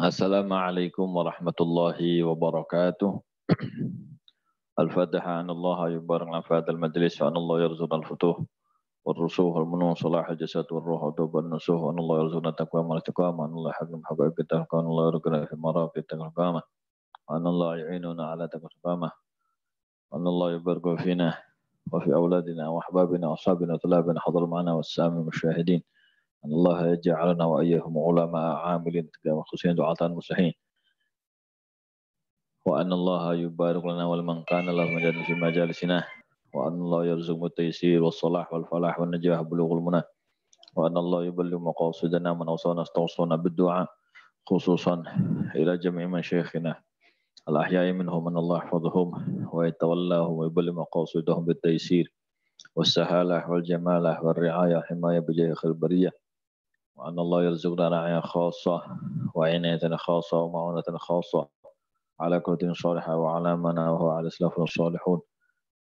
Assalamualaikum warahmatullahi wabarakatuh. Al-Fatihah an Allah yubarak lafad al-majlis wa an Allah yarzuqna al-futuh والرسوح والمنون صلاح الجسد والروح وطوب النسوح وأن الله يرزقنا التقوى والاستقامة وأن الله يحكم حبائب التقوى وأن الله يرزقنا في المرافق التقوى وأن الله يعيننا على تقوى الاستقامة وأن الله يبارك فينا وفي أولادنا وأحبابنا وأصحابنا وطلابنا حضر معنا والسامع والمشاهدين أن الله يجعلنا وإياهم علماء عاملين خصوصين دعاة المصلحين وأن الله يبارك لنا ولمن كان له مجال في مجالسنا وأن الله يرزق التيسير والصلاح والفلاح والنجاح بلوغ المنى وأن الله يبلغ مقاصدنا من أوصانا استوصونا بالدعاء خصوصا إلى جميع مشايخنا الأحياء منهم أن الله يحفظهم ويتولاهم ويبلغ مقاصدهم بالتيسير والسهالة والجمالة والرعاية حماية بجاه خير البرية وأن الله يرزقنا رعاية خاصة وعناية خاصة ومعونة خاصة على كل صالحة وعلى من وهو على السلف الصالحون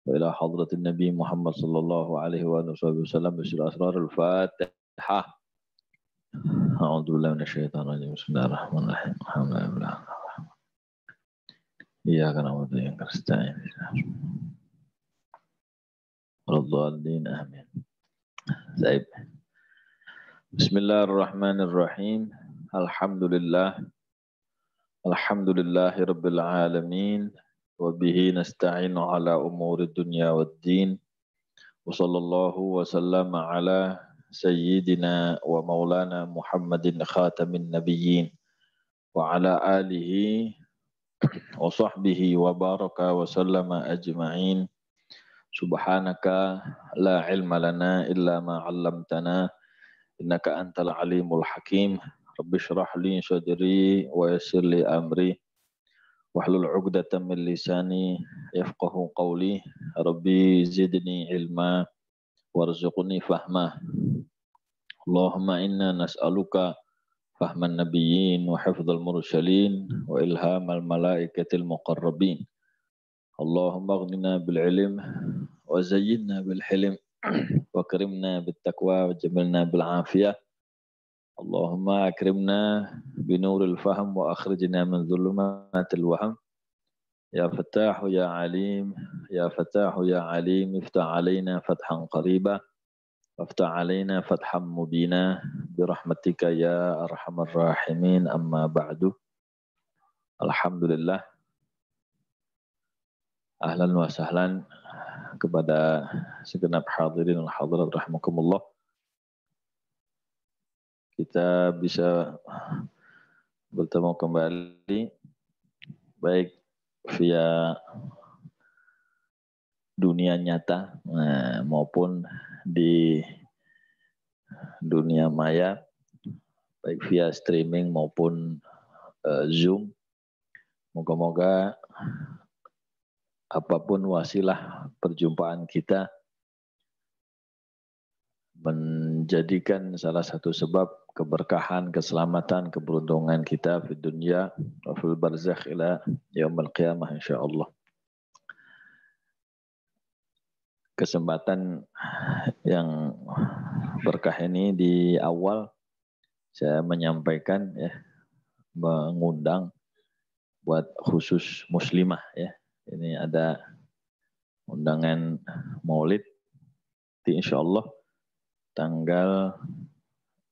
وإلى حضرة النبي محمد صلى الله عليه وآله وسلم بسر أسرار الفاتحة أعوذ بالله من الشيطان الرجيم بسم الله الرحمن الرحيم الحمد لله إياك نعبد وإياك نستعين الضالين آمين. طيب. بسم الله الرحمن الرحيم الحمد لله رب العالمين وبه نستعين على أمور الدنيا والدين وصلى الله وسلم على سيدنا ومولانا محمد خاتم النبيين وعلى آله وصحبه وبارك وسلم أجمعين سبحانك لا علم لنا إلا ما علمتنا إنك أنت العليم الحكيم رب اشرح لي صدري ويسر لي أمري واحلل عقدة من لساني يفقه قولي ربي زدني علما وارزقني فهما اللهم إنا نسألك فهم النبيين وحفظ المرسلين وإلهام الملائكة المقربين اللهم اغننا بالعلم وزينا بالحلم وكرمنا بالتقوى وجملنا بالعافية اللهم أكرمنا بنور الفهم وأخرجنا من ظلمات الوهم يا فتاح يا عليم يا فتاح يا عليم افتح علينا فتحا قريبا وافتح علينا فتحا مبينا برحمتك يا أرحم الراحمين أما بعد الحمد لله Ahlan wa sahlan kepada segenap hadirin dan hadirat rahimakumullah. Kita bisa bertemu kembali baik via dunia nyata maupun di dunia maya, baik via streaming maupun Zoom. Moga-moga apapun wasilah perjumpaan kita menjadikan salah satu sebab keberkahan, keselamatan, keberuntungan kita di dunia wa fil barzakh ila yaumil qiyamah insyaallah. Kesempatan yang berkah ini di awal saya menyampaikan ya, mengundang buat khusus muslimah ya. Ini ada undangan maulid di insyaallah tanggal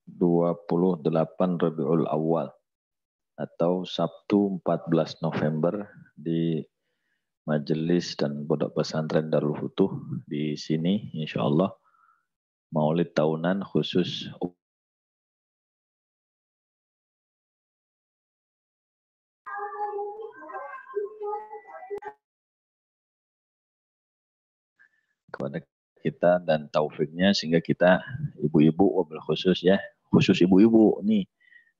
28 Rabiul Awal atau Sabtu 14 November di Majelis dan Pondok Pesantren Darul Futuh di sini insyaallah maulid tahunan khusus kepada kita dan taufiknya sehingga kita ibu-ibu wabil khusus ya, khusus ibu-ibu nih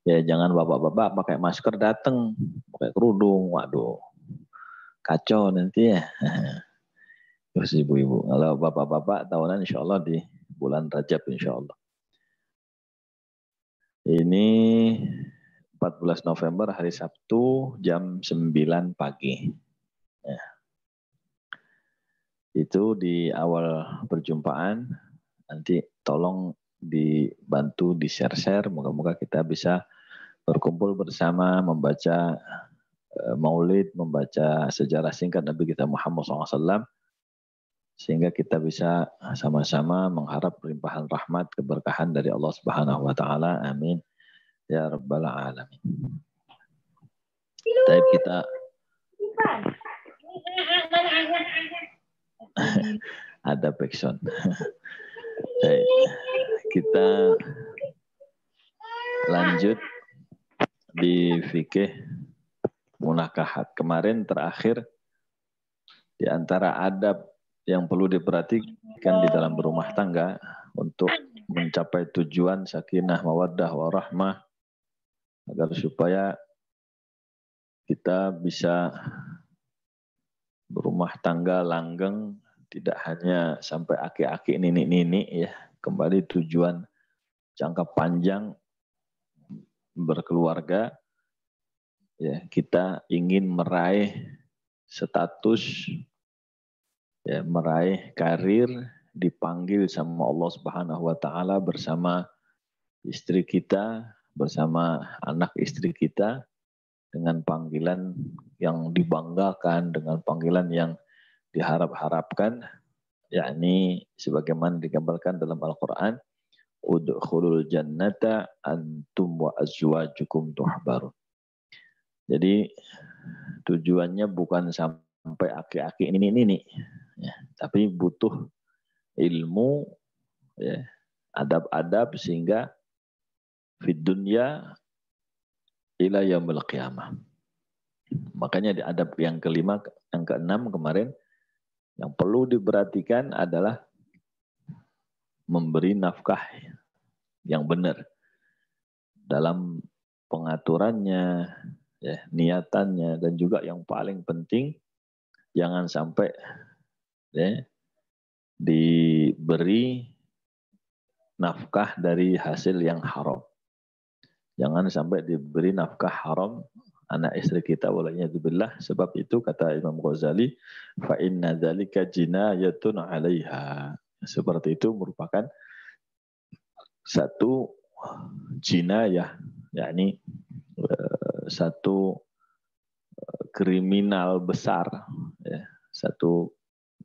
ya, jangan bapak-bapak pakai masker datang pakai kerudung, waduh kacau nanti ya. Terus ibu-ibu, kalau bapak-bapak tahunan insyaallah di bulan Rajab insyaallah. Ini 14 November hari Sabtu jam 9 pagi ya. Itu di awal perjumpaan nanti tolong dibantu di-share-share. Moga-moga kita bisa berkumpul bersama membaca maulid, membaca sejarah singkat Nabi kita Muhammad SAW, sehingga kita bisa sama-sama mengharap limpahan rahmat, keberkahan dari Allah Subhanahu wa taala. Amin ya rabbal alamin. Baik, kita ada backsound. Baik, kita lanjut di fikih munakahat. Kemarin terakhir di antara adab yang perlu diperhatikan di dalam berumah tangga untuk mencapai tujuan sakinah, mawaddah, warahmah, agar supaya kita bisa berumah tangga langgeng, tidak hanya sampai aki-aki nini-nini ya. Kembali tujuan jangka panjang berkeluarga ya, kita ingin meraih status ya, meraih karir, dipanggil sama Allah Subhanahu wa taala bersama istri kita, bersama anak istri kita, dengan panggilan yang dibanggakan, dengan panggilan yang diharap-harapkan, yakni sebagaimana digambarkan dalam Al-Qur'an, udkhulul jannata antum wa azwajukum tuhbarun. Jadi tujuannya bukan sampai aki-aki ini ya, tapi butuh ilmu ya, adab-adab sehingga fid dunya ila yaumil qiyamah. Makanya di adab yang kelima, yang keenam kemarin, yang perlu diperhatikan adalah memberi nafkah yang benar dalam pengaturannya, ya, niatannya, dan juga yang paling penting jangan sampai ya, diberi nafkah dari hasil yang haram. Jangan sampai diberi nafkah haram anak istri kita, wala'iyadzubillah. Sebab itu kata Imam Ghazali, fa inna dzalika jinayatun 'alaiha. Seperti itu merupakan satu jinayah, yakni satu kriminal besar, ya, satu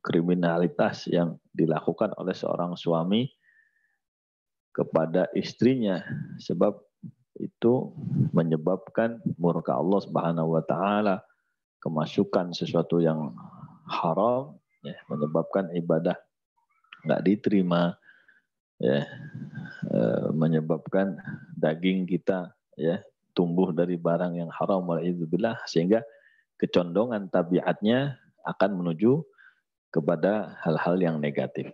kriminalitas yang dilakukan oleh seorang suami kepada istrinya, sebab itu menyebabkan murka Allah Subhanahu wa taala, kemasukan sesuatu yang haram, ya, menyebabkan ibadah nggak diterima, ya, menyebabkan daging kita ya tumbuh dari barang yang haram, wala'idzubillah, sehingga kecondongan tabiatnya akan menuju kepada hal-hal yang negatif.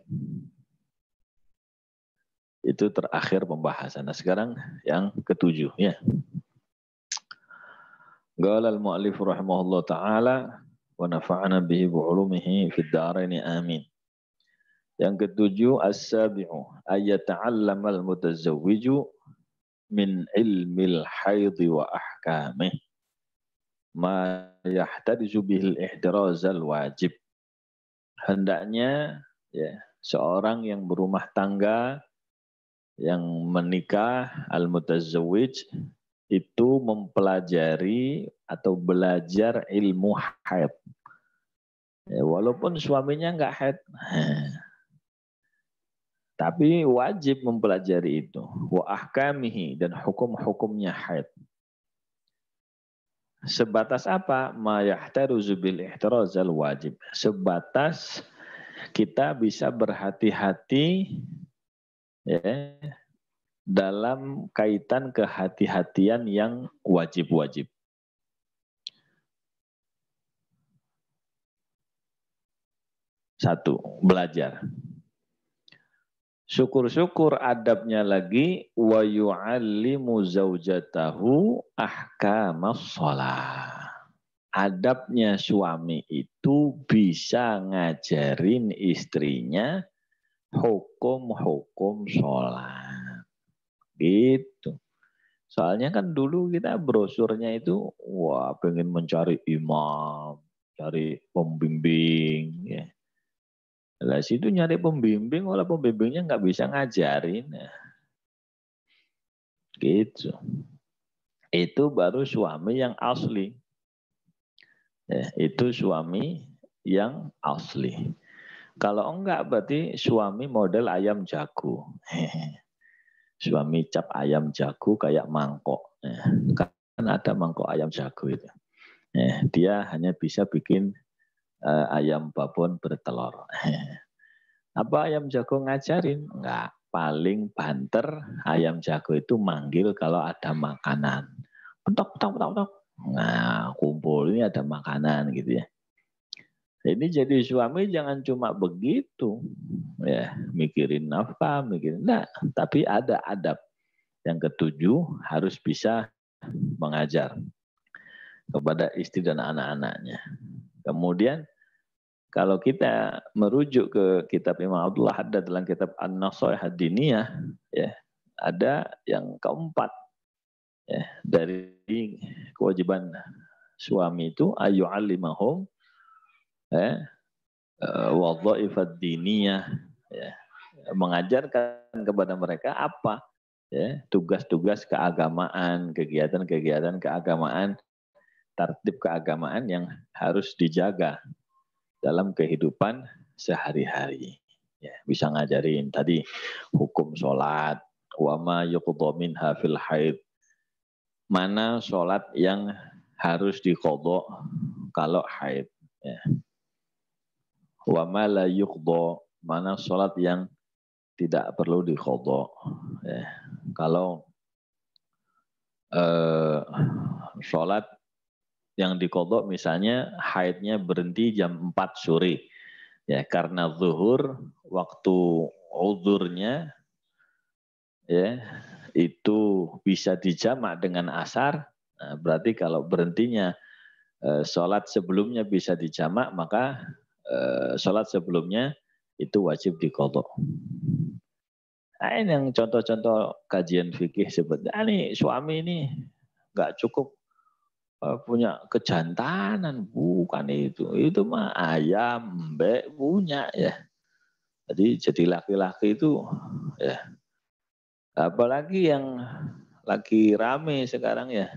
Itu terakhir pembahasan. Nah, sekarang yang ketujuh ya. Qala al-mu'allif rahimahullah ta'ala wa nafa'ana bihi bu'ulumihi fid dharain amin. Yang ketujuh, as-sabi'u ayyata'allamal mutazawwiju min ilmil haidhi wa ahkamih ma yahtadizu bihil ihtirazal wajib. Hendaknya ya, seorang yang berumah tangga, yang menikah, al-mutazawwij, itu mempelajari atau belajar ilmu haid. Ya, walaupun suaminya enggak haid, tapi wajib mempelajari itu. Wa ahkamihi, dan hukum-hukumnya haid. Sebatas apa? Ma yahtaruzu bil ihtirazal wajib. Sebatas kita bisa berhati-hati ya, dalam kaitan kehati-hatian yang wajib-wajib. Satu, belajar. Syukur-syukur adabnya lagi, wa yu'allimu zaujatahu ahkamas shalah. Adabnya suami itu bisa ngajarin istrinya hukum-hukum sholat. Gitu. Soalnya kan dulu kita brosurnya itu, wah, pengen mencari imam, cari pembimbing, ya. Lah situ nyari pembimbing, walau pembimbingnya nggak bisa ngajarin. Nah, gitu. Itu baru suami yang asli. Ya, itu suami yang asli. Kalau enggak berarti suami model ayam jago. Suami cap ayam jago kayak mangkok. Kan ada mangkok ayam jago itu. Dia hanya bisa bikin ayam babon bertelur. Apa ayam jago ngajarin? Enggak. Paling banter ayam jago itu manggil kalau ada makanan. Petok, petok, petok, petok. Nah, kumpul ini ada makanan gitu ya. Ini jadi suami jangan cuma begitu. Ya, mikirin nafkah, mikirin. Nah, tapi ada adab. Yang ketujuh, harus bisa mengajar kepada istri dan anak-anaknya. Kemudian kalau kita merujuk ke kitab Imam Abdullah Haddad dalam kitab An-Nasaihah Ad-Diniyah, ya, ada yang keempat ya, dari kewajiban suami itu ayyu'allimahum wadhaifad diniyah, ya, mengajarkan kepada mereka apa ya, tugas-tugas keagamaan, kegiatan-kegiatan keagamaan, tertib keagamaan yang harus dijaga dalam kehidupan sehari-hari. Ya, bisa ngajarin tadi hukum sholat, wama yuqdha minha fil haid. Mana sholat yang harus diqadha kalau haid. Ya. Wama la yuqdha, mana sholat yang tidak perlu diqadha. Ya. Kalau sholat yang diqadha misalnya haidnya berhenti jam 4 sore. Ya, karena zuhur waktu uzurnya ya itu bisa dijamak dengan asar. Nah, berarti kalau berhentinya sholat sebelumnya bisa dijamak, maka sholat sebelumnya itu wajib diqadha. Nah, ini yang contoh-contoh kajian fikih seperti ini. Suami ini nggak cukup punya kejantanan, bukan itu mah ayam mbek punya ya. Jadi laki-laki itu ya, apalagi yang lagi rame sekarang ya,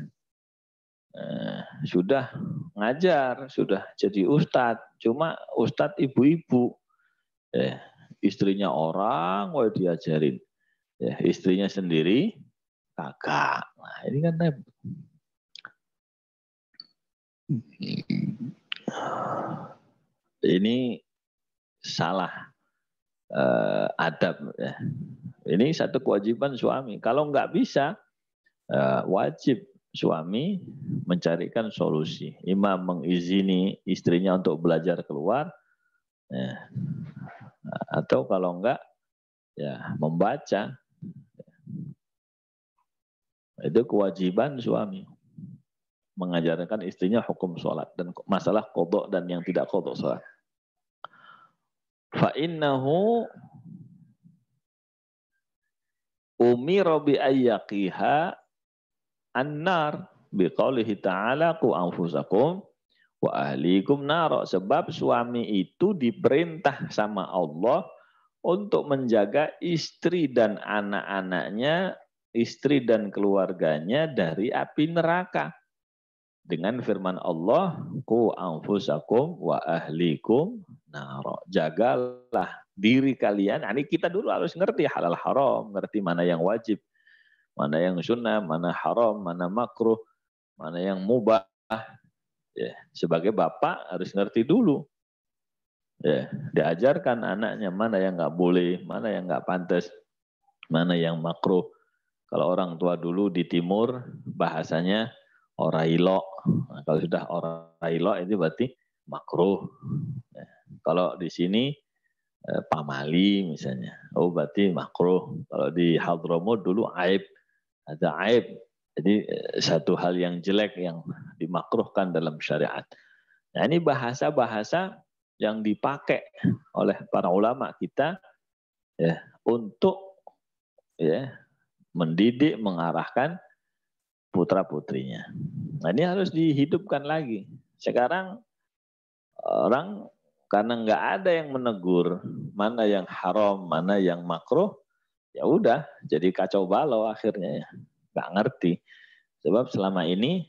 sudah ngajar, sudah jadi ustadz, cuma ustadz ibu-ibu, istrinya orang, wah diajarin, ya, istrinya sendiri kagak. Nah ini kan ini salah adab. Ya. Ini satu kewajiban suami. Kalau nggak bisa, wajib suami mencarikan solusi. Imam mengizini istrinya untuk belajar keluar, ya. Atau kalau enggak, ya membaca. Itu kewajiban suami. Mengajarkan istrinya hukum sholat dan masalah qadha dan yang tidak qadha sholat. Fa innahu umira bi ayyaqiha an-nar biqaulihi ta'ala qu anfusakum wa ahlikum nar. Sebab suami itu diperintah sama Allah untuk menjaga istri dan anak-anaknya, istri dan keluarganya dari api neraka. Dengan firman Allah, qu anfusakum wa ahlikum nar. Jagalah diri kalian. Ini kita dulu harus ngerti halal haram, ngerti mana yang wajib, mana yang sunnah, mana haram, mana makruh, mana yang mubah. Ya, sebagai bapak harus ngerti dulu. Ya, diajarkan anaknya mana yang nggak boleh, mana yang nggak pantas, mana yang makruh. Kalau orang tua dulu di timur bahasanya orailok. Nah, kalau sudah orailok itu berarti makruh. Ya. Kalau di sini pamali misalnya, oh berarti makruh. Kalau di Hadramut dulu aib, ada aib. Jadi satu hal yang jelek yang dimakruhkan dalam syariat. Nah ini bahasa-bahasa yang dipakai oleh para ulama kita ya untuk ya mendidik, mengarahkan putra-putrinya. Nah ini harus dihidupkan lagi. Sekarang orang karena nggak ada yang menegur mana yang haram, mana yang makruh, ya udah jadi kacau balau akhirnya ya. Nggak ngerti. Sebab selama ini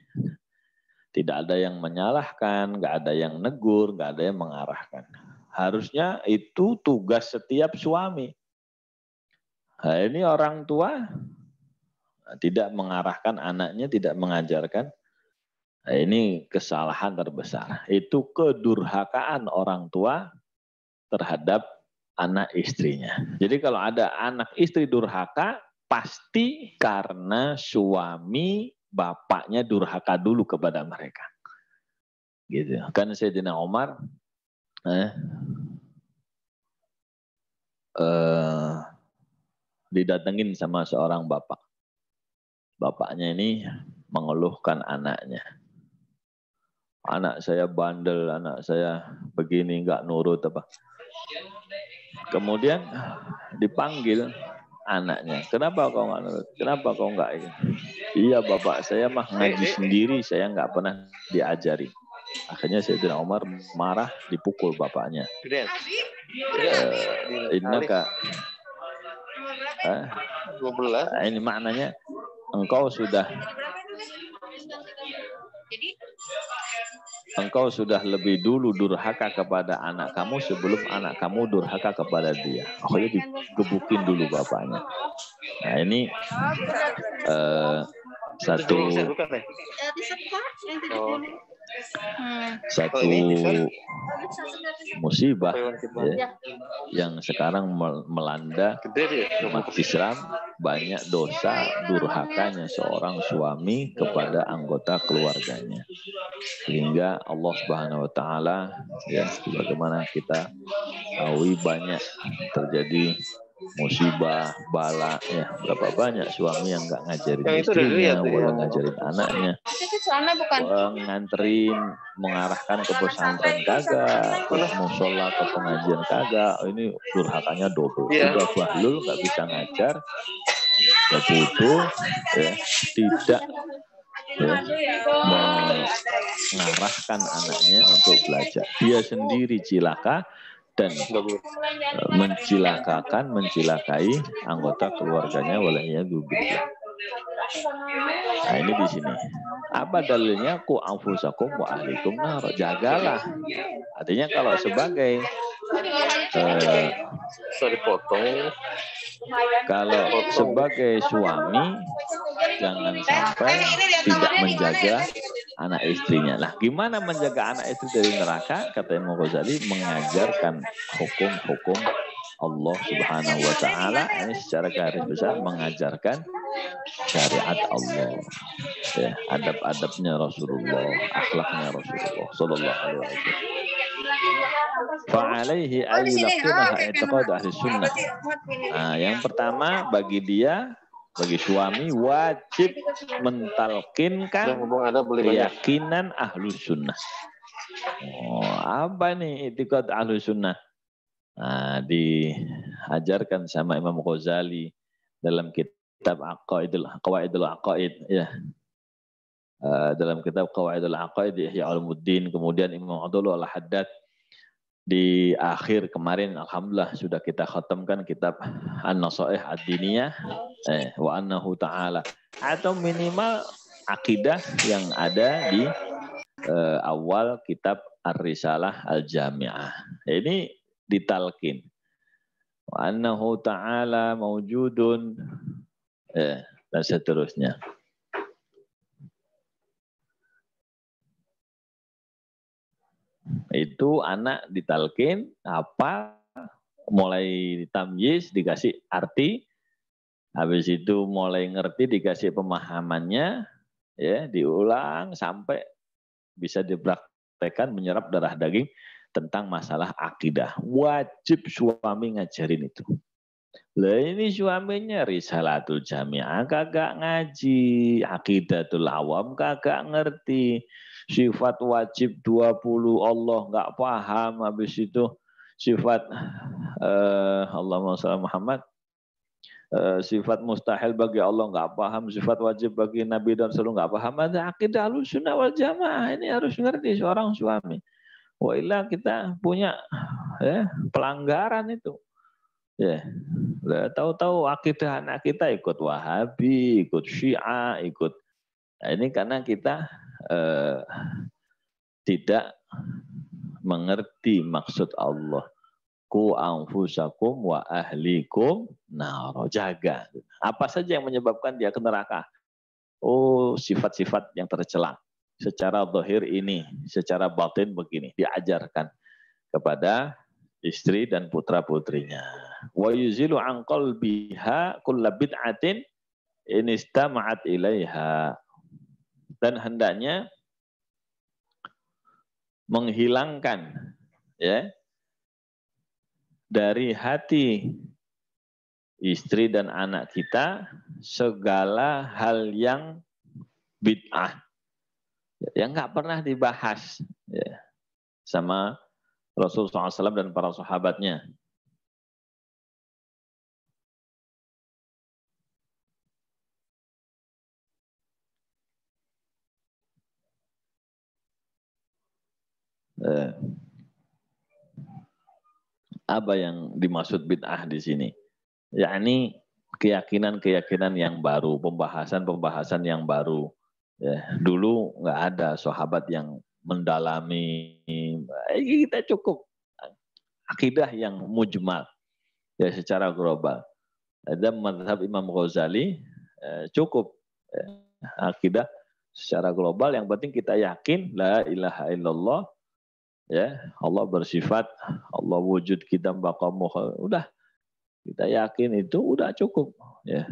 tidak ada yang menyalahkan, nggak ada yang negur, nggak ada yang mengarahkan. Harusnya itu tugas setiap suami. Nah, ini orang tua tidak mengarahkan anaknya, tidak mengajarkan. Nah, ini kesalahan terbesar. Itu kedurhakaan orang tua terhadap anak istrinya. Jadi kalau ada anak istri durhaka, pasti karena suami bapaknya durhaka dulu kepada mereka. Gitu. Kan Sayyidina Umar didatengin sama seorang bapak. Bapaknya ini mengeluhkan anaknya. Anak saya bandel, anak saya begini, nggak nurut apa. Kemudian dipanggil anaknya. Kenapa kau nggak nurut? Kenapa kau nggak ini? Iya bapak, saya mah ngaji sendiri, saya nggak pernah diajari. Akhirnya Sayyidina Umar marah, dipukul bapaknya. Innaka 12. Ini maknanya engkau sudah lebih dulu durhaka kepada anak kamu sebelum anak kamu durhaka kepada dia. Akhirnya digebukin dulu bapaknya. Nah ini satu musibah ya, yang sekarang melanda umat Islam, banyak dosa durhakanya seorang suami kepada anggota keluarganya, sehingga Allah Subhanahu Wa Taala ya, sebagaimana kita tahu banyak terjadi musibah, bala, ya berapa banyak suami yang nggak ngajarin istrinya, wala ngajarin anaknya, nganterin, mengarahkan ke pesantren kagak, ke musola, ke pengajian kagak, ini durhakanya double. Udah bahlul nggak bisa ngajar, udah butuh, ya tidak ya, mengarahkan anaknya untuk belajar. Dia sendiri cilaka dan mencelakai anggota keluarganya, waliyadzubillah. Nah ini di sini. Apa dalilnya? Ku anfusakum wa ahlikum nar. Jagalah. Artinya kalau sebagai kalau sebagai suami jangan sampai tidak menjaga anak istrinya. Nah, gimana menjaga anak istri dari neraka? Kata Imam Ghazali, mengajarkan hukum-hukum Allah Subhanahu Wa Taala. Ini secara garis besar mengajarkan syariat Allah, ya, adab-adabnya Rasulullah, akhlaknya Rasulullah Sallallahu Alaihi Wasallam. Fa'alaihi ayyulaqinaha i'tiqad ahli sunnah. Nah, yang pertama bagi dia, bagi suami wajib mentalkinkan keyakinan ahlu sunnah. Oh, apa nih i'tiqad ahlu sunnah? Nah, diajarkan sama Imam Ghazali dalam kitab Qawaidul Aqaid, ya. Dalam kitab Qawaidul Aqaid Ihya Ulumuddin, kemudian Imam Abdullah Al-Haddad di akhir kemarin alhamdulillah sudah kita khatamkan kitab An-Nasaih Ad-Diniyah wa annahu ta'ala, atau minimal akidah yang ada di awal kitab Ar-Risalah Al-Jami'ah. Ini ditalkin wa annahu ta'ala mawjudun dan seterusnya. Itu anak ditalkin apa, mulai tamyiz dikasih arti, habis itu mulai ngerti dikasih pemahamannya, ya diulang sampai bisa dipraktekkan menyerap darah daging tentang masalah akidah. Wajib suami ngajarin itu. Lah ini suaminya Risalatul Jami'ah kagak ngaji, Aqidatul Awam kagak ngerti, sifat wajib 20 Allah nggak paham, habis itu sifat Allahumma shalli Muhammad, sifat mustahil bagi Allah nggak paham, sifat wajib bagi Nabi dan Rasul nggak paham. Ada akidah Ahlussunnah wal Jamaah, ini harus ngerti seorang suami. Wailah kita punya ya, pelanggaran itu. Ya, tahu-tahu akidah anak kita ikut Wahabi, ikut Syiah, ikut. Nah, ini karena kita tidak mengerti maksud Allah. Ku anfusakum wa ahlikum naro, jaga. Apa saja yang menyebabkan dia ke neraka? Oh, sifat-sifat yang tercela. Secara zahir ini, secara batin begini, diajarkan kepada istri dan putra-putrinya. Wa yuzilu an qalbiha kulla bid'atin in istama'at ilaiha. Dan hendaknya menghilangkan ya dari hati istri dan anak kita segala hal yang bid'ah yang nggak pernah dibahas ya, sama Rasulullah SAW dan para sahabatnya. Apa yang dimaksud bid'ah di sini? Yakni keyakinan-keyakinan yang baru, pembahasan-pembahasan yang baru. Ya, dulu nggak ada sahabat yang mendalami. Kita cukup akidah yang mujmal ya secara global. Ada mazhab Imam Ghazali cukup akidah secara global. Yang penting kita yakin la ilaha illallah ya, Allah bersifat, Allah wujud kita baqamu, udah kita yakin itu udah cukup ya.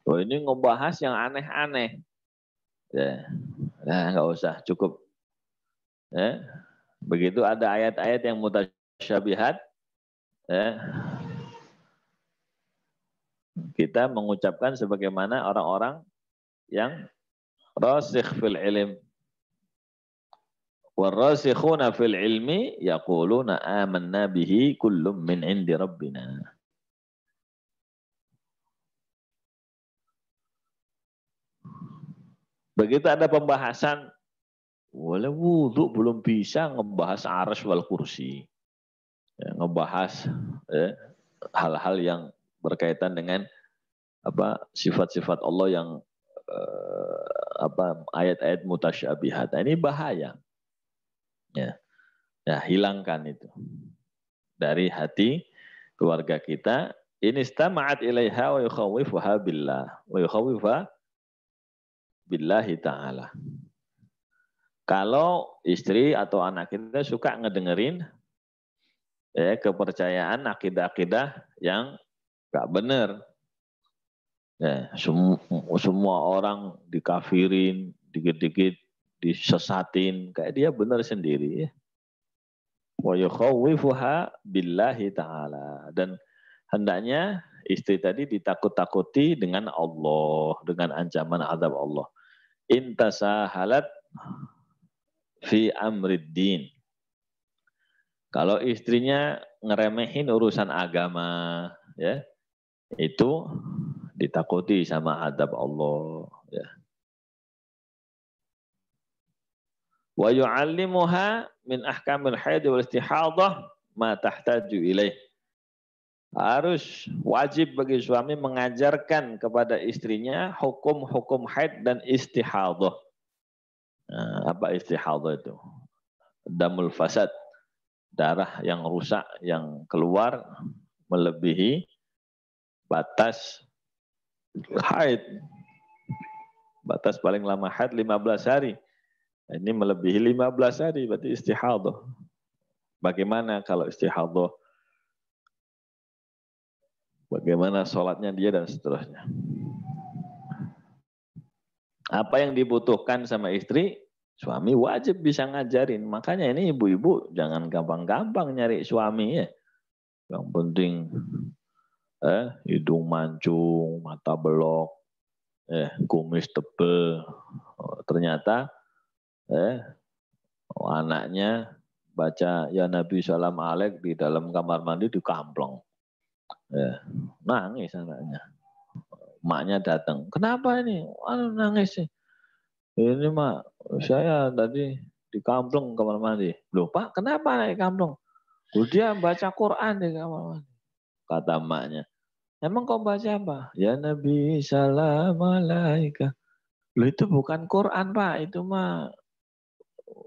Oh, ini ngebahas yang aneh-aneh ya, nah nggak usah, cukup ya. Begitu ada ayat-ayat yang mutasyabihat ya, kita mengucapkan sebagaimana orang-orang yang rasikh fil ilm. Warasikhuna fil ilmi yaquluna amanna bihi kullum min indi rabbina. Begitu ada pembahasan, boleh wudhu belum bisa ngebahas arsy wal kursi. Ya, ngebahas hal-hal yang berkaitan dengan apa sifat-sifat Allah yang ayat-ayat mutasyabihat. Ini bahaya. Ya. Ya, hilangkan itu dari hati keluarga kita. Ini istama'at ilaiha wa yukhawifuha billah wa yukhawifuha billahi ta'ala. Kalau istri atau anak kita suka ngedengerin kepercayaan akidah-akidah yang gak benar. Ya, semua orang dikafirin, dikit-dikit disesatin, kayak dia benar sendiri. Wa yukhawifuha billahi ta'ala. Dan hendaknya istri tadi ditakut-takuti dengan Allah, dengan ancaman azab Allah. Intasahalat fi amriddin. Kalau istrinya ngeremehin urusan agama, ya, itu ditakuti sama azab Allah. Ya. Wa yu'allimuha min ahkamil haid wal istihadah ma tahtaju ilaih. Harus wajib bagi suami mengajarkan kepada istrinya hukum-hukum haid dan istihadah. Nah, apa istihadah itu? Damul fasad, darah yang rusak, yang keluar melebihi batas haid. Batas paling lama haid 15 hari. Ini melebihi 15 hari, berarti istihadah. Bagaimana kalau istihadah? Bagaimana sholatnya dia dan seterusnya. Apa yang dibutuhkan sama istri, suami wajib bisa ngajarin. Makanya ini ibu-ibu jangan gampang-gampang nyari suami ya. Yang penting hidung mancung, mata belok, kumis tebel. Ternyata anaknya baca ya Nabi Salam Alaik di dalam kamar mandi dikamplong. Nangis anaknya. Maknya datang. Kenapa ini? Nangis sih. Ini mah saya tadi di kampung kamar mandi. Loh Pak, kenapa naik kampung? Dia baca Quran di kamar mandi. Kata emaknya. Emang kau baca apa? Ya Nabi salam alaika. Loh itu bukan Quran Pak, itu mah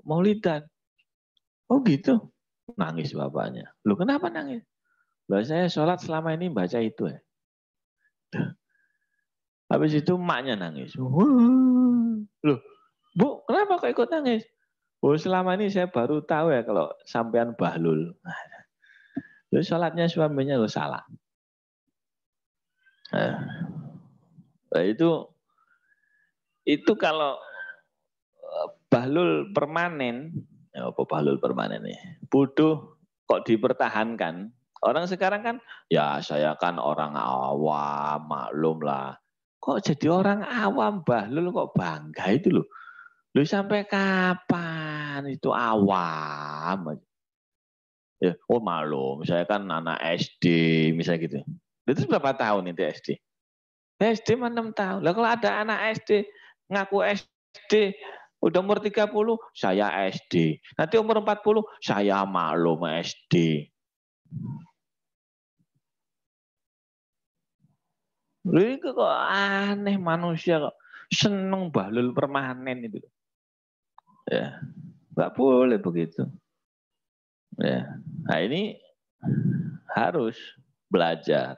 maulidan. Oh gitu. Nangis bapaknya. Loh kenapa nangis? Loh saya sholat selama ini baca itu ya. Habis itu emaknya nangis. Loh Bu, kenapa kok ikut nangis? Oh selama ini saya baru tahu ya kalau sampean bahlul. Loh sholatnya suaminya lo salah. Nah, itu kalau bahlul permanen, ya apa bahlul permanen nih? Bodoh kok dipertahankan. Orang sekarang kan, ya saya kan orang awam, maklum lah. Kok jadi orang awam, bahlul kok bangga itu loh. Lu sampai kapan itu awam? Ya, oh maklum, saya kan anak SD misalnya gitu. Itu berapa tahun itu SD? SD mah 6 tahun. Lah kalau ada anak SD ngaku SD udah umur 30, saya SD. Nanti umur 40, saya maklum SD. Ini kok aneh manusia kok seneng bahlul permanen itu. Ya, nggak boleh begitu. Ya, nah ini harus belajar.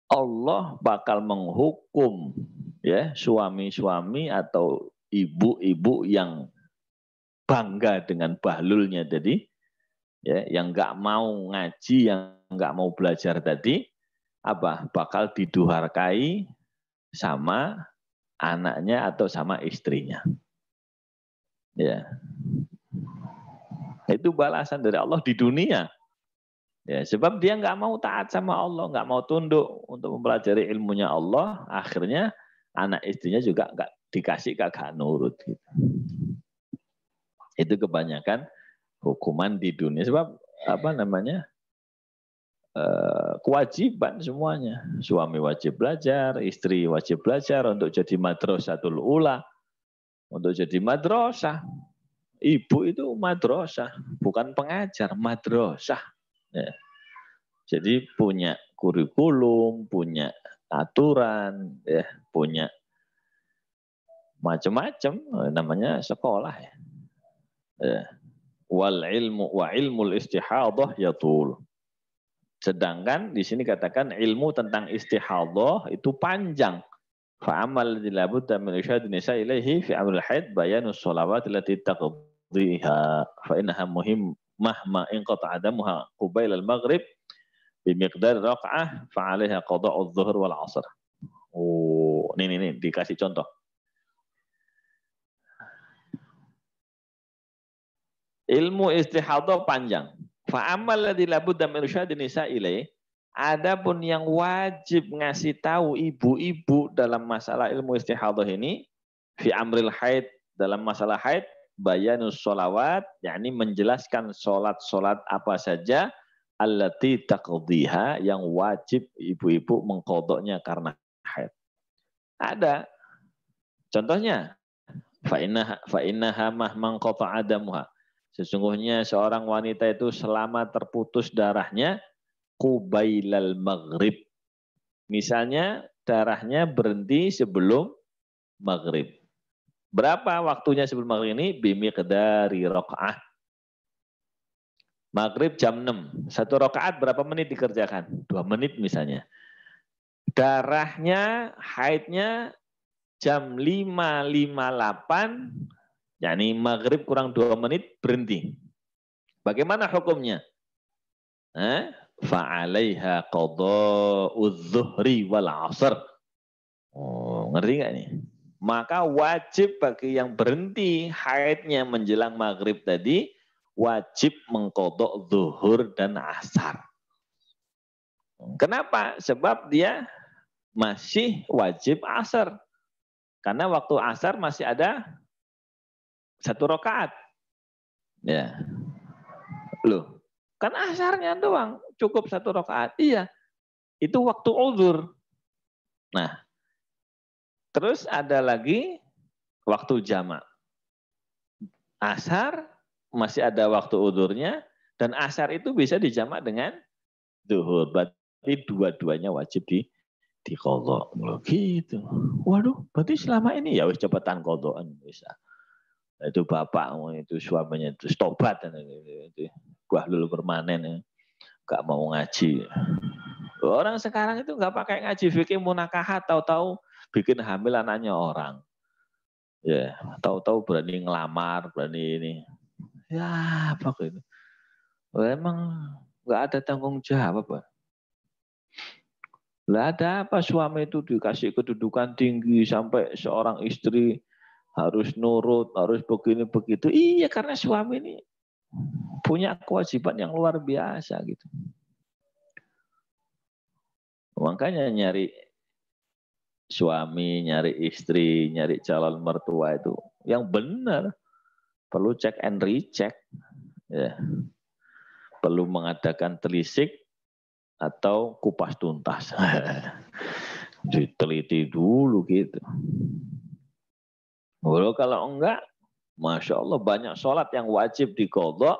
Allah bakal menghukum ya suami-suami atau ibu-ibu yang bangga dengan bahlulnya tadi, ya, yang nggak mau ngaji, yang nggak mau belajar tadi, apa bakal diduharkai sama anaknya atau sama istrinya. Ya, itu balasan dari Allah di dunia. Ya, sebab dia nggak mau taat sama Allah, nggak mau tunduk untuk mempelajari ilmunya Allah, akhirnya anak istrinya juga nggak dikasih kagak nurut. Gitu. Itu kebanyakan hukuman di dunia. Sebab apa namanya kewajiban semuanya. Suami wajib belajar, istri wajib belajar untuk jadi madrasatul ula, untuk jadi madrasah. Ibu itu madrasah, bukan pengajar, madrasah. Ya. Jadi punya kurikulum, punya aturan, ya, punya macam-macam, namanya sekolah ya. Ya. Wal ilmu wa ilmul istihadhah yatul. Sedangkan di sini katakan ilmu tentang istihadhah itu panjang. Fa'amal alladhi la budda min irsyad nisa ilaihi fi amril haid bayanus shalawat allati taqdiha fa innaha muhim mahma inqata adamuha qubail al-maghrib bimiqdar raq'ah fa 'alaiha qada'u adh-dhuhr wal 'ashr. Oh, ini dikasih contoh. Ilmu istihadhah panjang. Fa'amal alladhi la budda min irsyad nisa ilaihi. Adapun yang wajib ngasih tahu ibu-ibu dalam masalah ilmu istihadhah ini, fi amril haid, dalam masalah haid, bayanus sholawat, yakni menjelaskan sholat-sholat apa saja, allati taqdiha, yang wajib ibu-ibu mengkodoknya karena haid. Ada. Contohnya, fa'innaha mahman qata adamuha. Sesungguhnya seorang wanita itu selama terputus darahnya, qubailal maghrib. Misalnya darahnya berhenti sebelum maghrib. Berapa waktunya sebelum maghrib ini? Bimiqdari rakaah. Maghrib jam 6. Satu rakaat berapa menit dikerjakan? 2 menit misalnya. Darahnya, haidnya jam 5.58, yakni maghrib kurang 2 menit berhenti. Bagaimana hukumnya? Fa'alaiha qada'udz zuhri wal 'ashr. Oh, ngerti nggak nih? Maka wajib bagi yang berhenti haidnya menjelang maghrib tadi, wajib mengkodok zuhur dan asar. Kenapa? Sebab dia masih wajib asar. Karena waktu asar masih ada 1 rakaat. Ya. Loh, kan asarnya doang cukup 1 rakaat. Iya, itu waktu uzur. Nah, terus ada lagi waktu jamak. Asar masih ada waktu udhurnya, dan asar itu bisa dijamak dengan zuhur. Berarti dua-duanya wajib diqadha. Gitu. Waduh, berarti selama ini ya wis cepetan qadhaan bisa. Itu bapakmu, itu suaminya itu tobat, itu bahlul permanen, gak mau ngaji. Orang sekarang itu nggak pakai ngaji fikih munakahat, tahu-tahu bikin hamil anaknya orang. Ya, tahu-tahu berani ngelamar, berani ini. Ya, apa itu? Emang nggak ada tanggung jawab, Pak. Lah ada apa suami itu dikasih kedudukan tinggi sampai seorang istri harus nurut, harus begini begitu. Iya, karena suami ini punya kewajiban yang luar biasa gitu. Makanya nyari suami, nyari istri, nyari calon mertua itu yang benar. Perlu cek and recheck. Ya. Perlu mengadakan telisik atau kupas tuntas. Diteliti dulu gitu. Kalau enggak, Masya Allah banyak sholat yang wajib diqadha,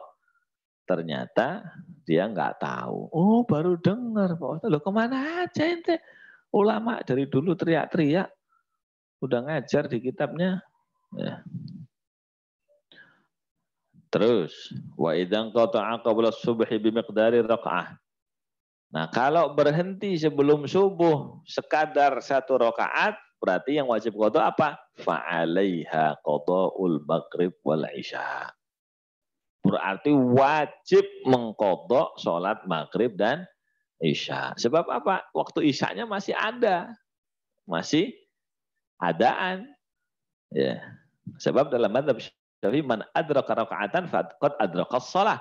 ternyata dia enggak tahu. Oh baru dengar Pak Ustaz, loh kemana aja ente? Ulama dari dulu teriak-teriak, udah ngajar di kitabnya. Ya. Terus, wa idzan qata'a qabla subhi bimiqdari raq'ah. Nah kalau berhenti sebelum subuh sekadar 1 rakaat, berarti yang wajib qadha apa? Fa'alaiha qadha'ul maghrib wal isya. Berarti wajib mengqadha sholat maghrib dan isya. Sebab apa? Waktu isyanya masih ada. Masih adaan. Ya. Sebab dalam madzhab Syafi'i man adraka raka'atan faqad adrakas shalah.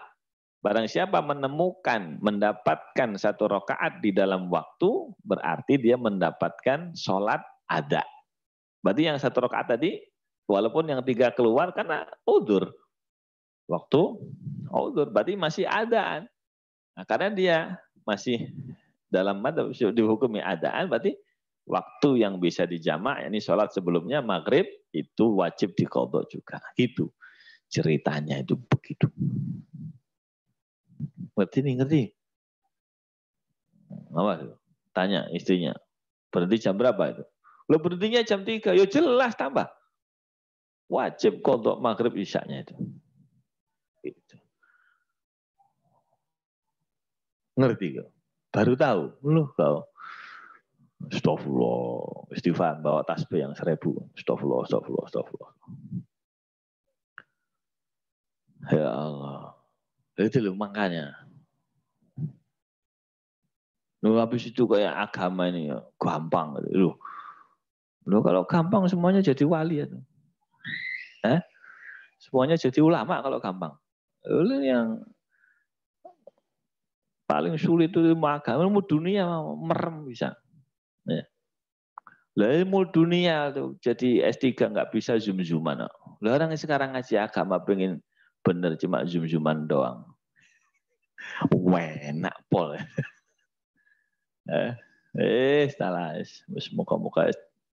Barang siapa menemukan, mendapatkan 1 rakaat di dalam waktu, berarti dia mendapatkan sholat ada. Berarti yang 1 rakaat tadi, walaupun yang 3 keluar karena udzur. Waktu udzur, berarti masih adaan. Nah, karena dia masih dalam madzhab dihukumi adaan, berarti waktu yang bisa dijamak, ini sholat sebelumnya maghrib, itu wajib diqadha juga. Gitu ceritanya itu begitu. Ngerti? Apa? Tanya istrinya, berhenti jam berapa itu? Lo berhentinya jam 3, ya jelas tambah. Wajib qadha maghrib isyanya itu. Gitu. Ngerti kau? Baru tahu, loh kau. Astagfirullah, istighfar bawa tasbih yang 1000. Astagfirullah. Ya Allah. Itu loh makanya. Loh, habis itu kayak agama ini ya, gampang. Loh kalau gampang semuanya jadi wali ya. Semuanya jadi ulama kalau gampang. Loh, yang paling sulit itu ilmu dunia merem bisa. Ya. Lah ilmu dunia tuh jadi S3 nggak bisa zoom-zooman. Lah orang sekarang ngaji agama pengen bener cuma zoom-zooman doang. Enak pol. Salah.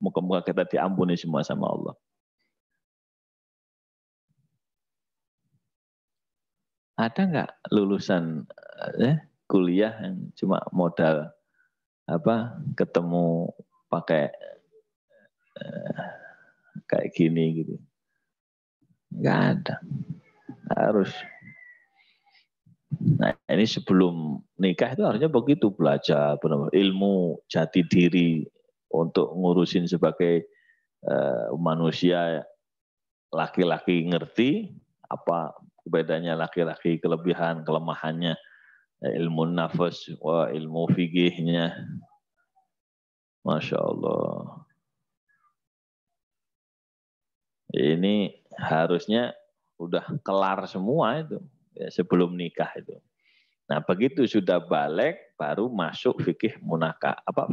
Muka-muka kita diampuni semua sama Allah. Ada nggak lulusan kuliah yang cuma modal ketemu pakai kayak gini gitu? Nggak ada. Harus. Nah ini sebelum nikah itu harusnya begitu, belajar benar-benar ilmu jati diri untuk ngurusin sebagai manusia. Laki-laki ngerti apa bedanya laki-laki, kelebihan kelemahannya, ilmu nafas, ilmu fikihnya, Masya Allah. Ini harusnya udah kelar semua itu ya, sebelum nikah itu. Nah begitu sudah balik baru masuk fikih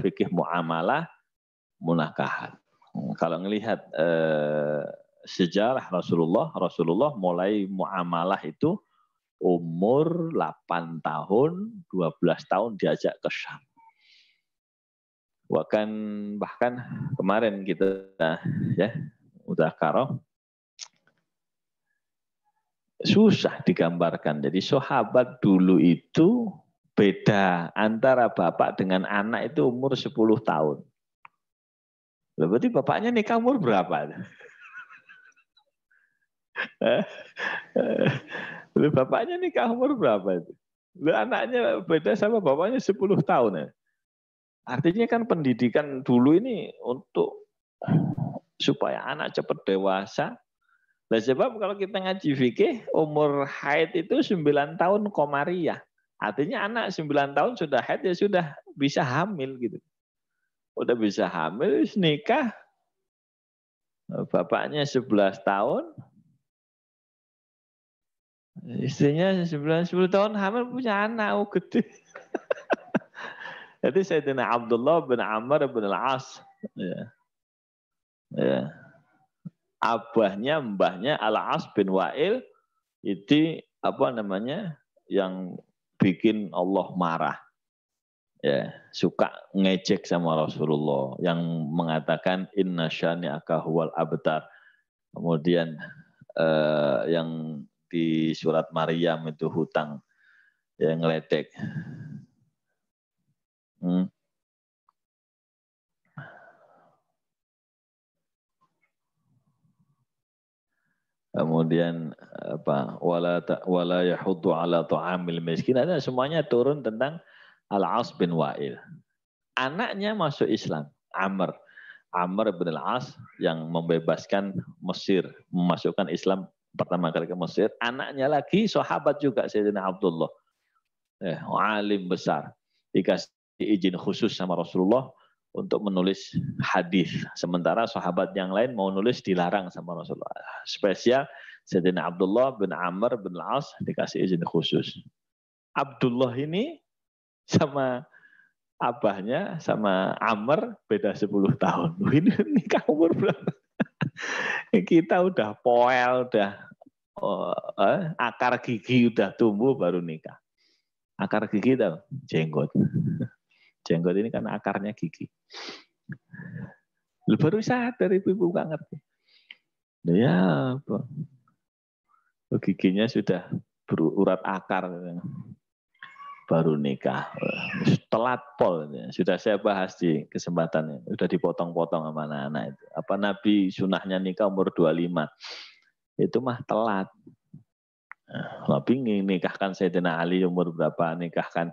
fikih muamalah munakahat. Kalau ngelihat sejarah Rasulullah mulai muamalah itu umur 8 tahun, 12 tahun diajak ke Syam. Bahkan kemarin kita ya mudzakarah susah digambarkan. Jadi sahabat dulu itu beda antara bapak dengan anak itu umur 10 tahun. Berarti bapaknya nikah umur berapa? Bapaknya nikah umur berapa itu? Anaknya beda sama bapaknya 10 tahun ya. Artinya kan pendidikan dulu ini untuk supaya anak cepat dewasa. Nah, sebab kalau kita ngaji fikih, umur haid itu 9 tahun komariah. Artinya anak 9 tahun sudah haid ya sudah bisa hamil gitu. Udah bisa hamil, nikah. Bapaknya 11 tahun. Istrinya 10 tahun hamil punya anak gede. Jadi Sayyidina Abdullah bin Amr bin Al-As. Ya. Ya. Abahnya, mbahnya Al-As bin Wa'il itu apa namanya yang bikin Allah marah. Ya, suka ngejek sama Rasulullah yang mengatakan inna syani'aka huwal abtar. Kemudian yang di surat Maryam itu hutang yang ngeledek. Kemudian apa wala yahuddu ala ta'amil miskin, ada semuanya turun tentang Al-As bin Wa'il. Anaknya masuk Islam, Amr bin Al-As yang membebaskan Mesir, memasukkan Islam pertama kali ke Mesir. Anaknya lagi sahabat juga Sayyidina Abdullah. Alim besar. Dikasih izin khusus sama Rasulullah untuk menulis hadis. Sementara sahabat yang lain mau nulis dilarang sama Rasulullah. Spesial Sayyidina Abdullah bin Amr bin Al-As dikasih izin khusus. Abdullah ini sama abahnya sama Amr beda 10 tahun. Ini nikah umur berapa? Kita udah poel, udah akar gigi udah tumbuh baru nikah. Akar gigi itu jenggot. Jenggot ini kan akarnya gigi. Lu baru sadar ibu-ibu nggak ngerti. Ya, giginya sudah berurat akar. Baru nikah. Telat pol. Sudah saya bahas di kesempatan ini. Sudah dipotong-potong sama anak-anak itu. Apa Nabi sunahnya nikah umur 25. Itu mah telat. Nabi nikahkan Sayyidina Ali umur berapa, nikahkan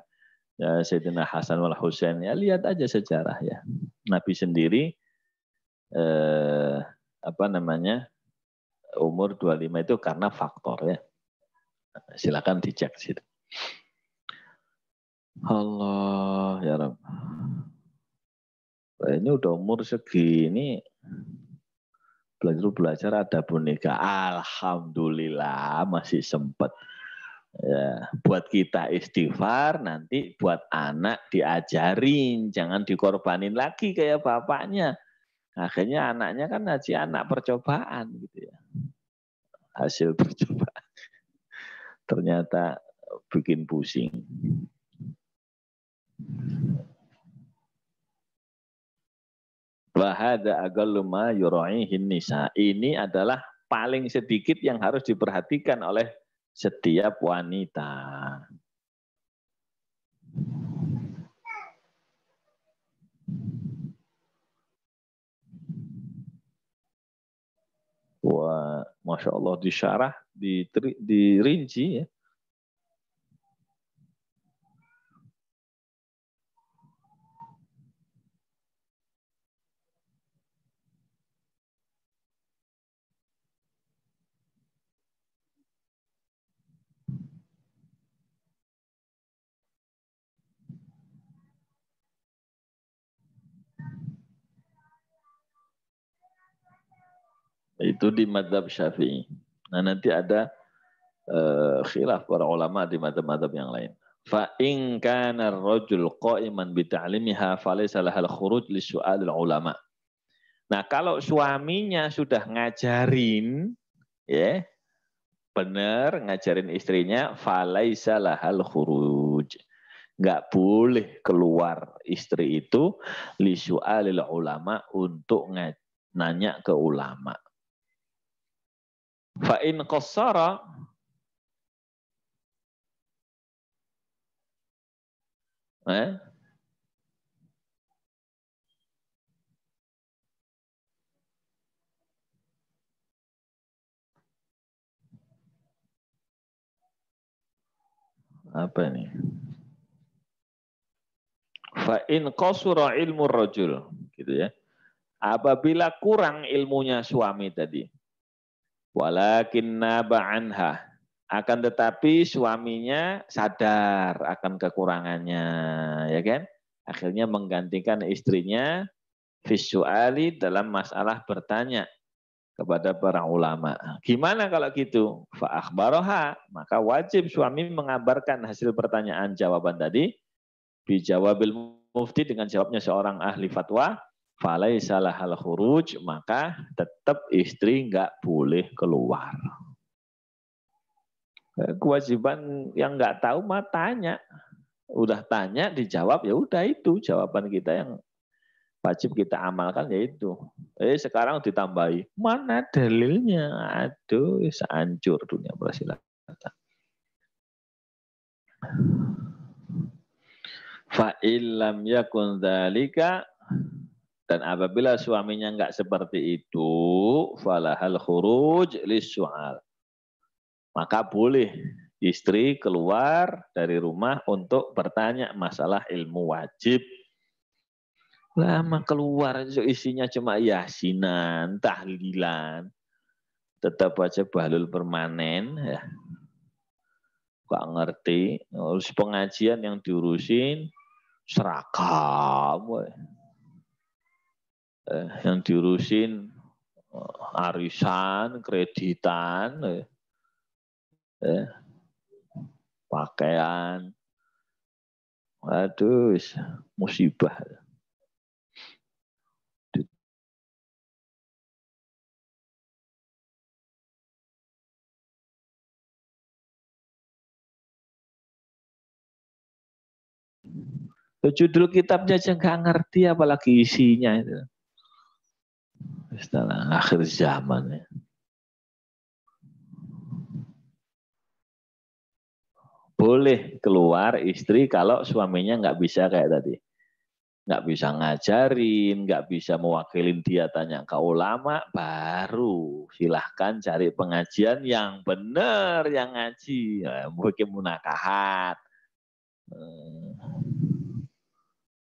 ya, Sayyidina Hasan wal Husain. Ya lihat aja sejarah ya. Nabi sendiri apa namanya umur 25 itu karena faktor ya. Silakan dicek situ. Allah ya Rabb. Ini udah umur segini belajar ada boneka. Alhamdulillah masih sempat. Ya, buat kita istighfar, nanti buat anak diajarin, jangan dikorbanin lagi kayak bapaknya. Akhirnya anaknya kan anak percobaan gitu ya. Hasil percobaan. Ternyata bikin pusing. Wahada aqallu ma yura'ihin nisa. Ini adalah paling sedikit yang harus diperhatikan oleh setiap wanita. Wah, Masya Allah disyarah, dirinci ya. Itu di madhab Syafi'i. Nah nanti ada khilaf para ulama di madhab-madhab yang lain. Fa in kana ar-rajul qa'iman bi ta'limiha falaysa lahal khuruj li su'alil ulama. Nah, kalau suaminya sudah ngajarin ya, benar ngajarin istrinya falaysa lahal khuruj. Enggak boleh keluar istri itu li su'alil ulama untuk nanya ke ulama. Fa in qassara apa ini? Fa in qasura ilmu rajul, gitu ya. Apabila kurang ilmunya suami tadi, walakin naba anha, akan tetapi suaminya sadar akan kekurangannya, ya kan? Akhirnya menggantikan istrinya visuali dalam masalah bertanya kepada para ulama. Gimana kalau gitu? Fa akhbaroha, maka wajib suami mengabarkan hasil pertanyaan jawaban tadi bijawabil mufti dengan jawabnya seorang ahli fatwa, falaisa lahal khuruj, maka tetap istri nggak boleh keluar. Kewajiban yang nggak tahu mah tanya. Udah tanya dijawab, ya udah itu jawaban kita yang wajib kita amalkan, yaitu sekarang ditambahi mana dalilnya, aduh hancur dunia persilatan. Fa illam yakun dzalika, dan apabila suaminya enggak seperti itu, falahal khuruj lis-su'al, maka boleh istri keluar dari rumah untuk bertanya masalah ilmu wajib. Lama keluar, isinya cuma yasinan, tahlilan, tetap aja bahlul permanen, ya. Gak ngerti, harus pengajian yang diurusin seragam, yang diurusin arisan, kreditan, pakaian, aduh musibah. Judul kitabnya aja nggak ngerti, apalagi isinya itu. Setelah akhir zaman ya. Boleh keluar istri kalau suaminya nggak bisa kayak tadi. Nggak bisa ngajarin, nggak bisa mewakilin dia tanya ke ulama, baru silahkan cari pengajian yang benar, yang ngaji. Mungkin munakahat.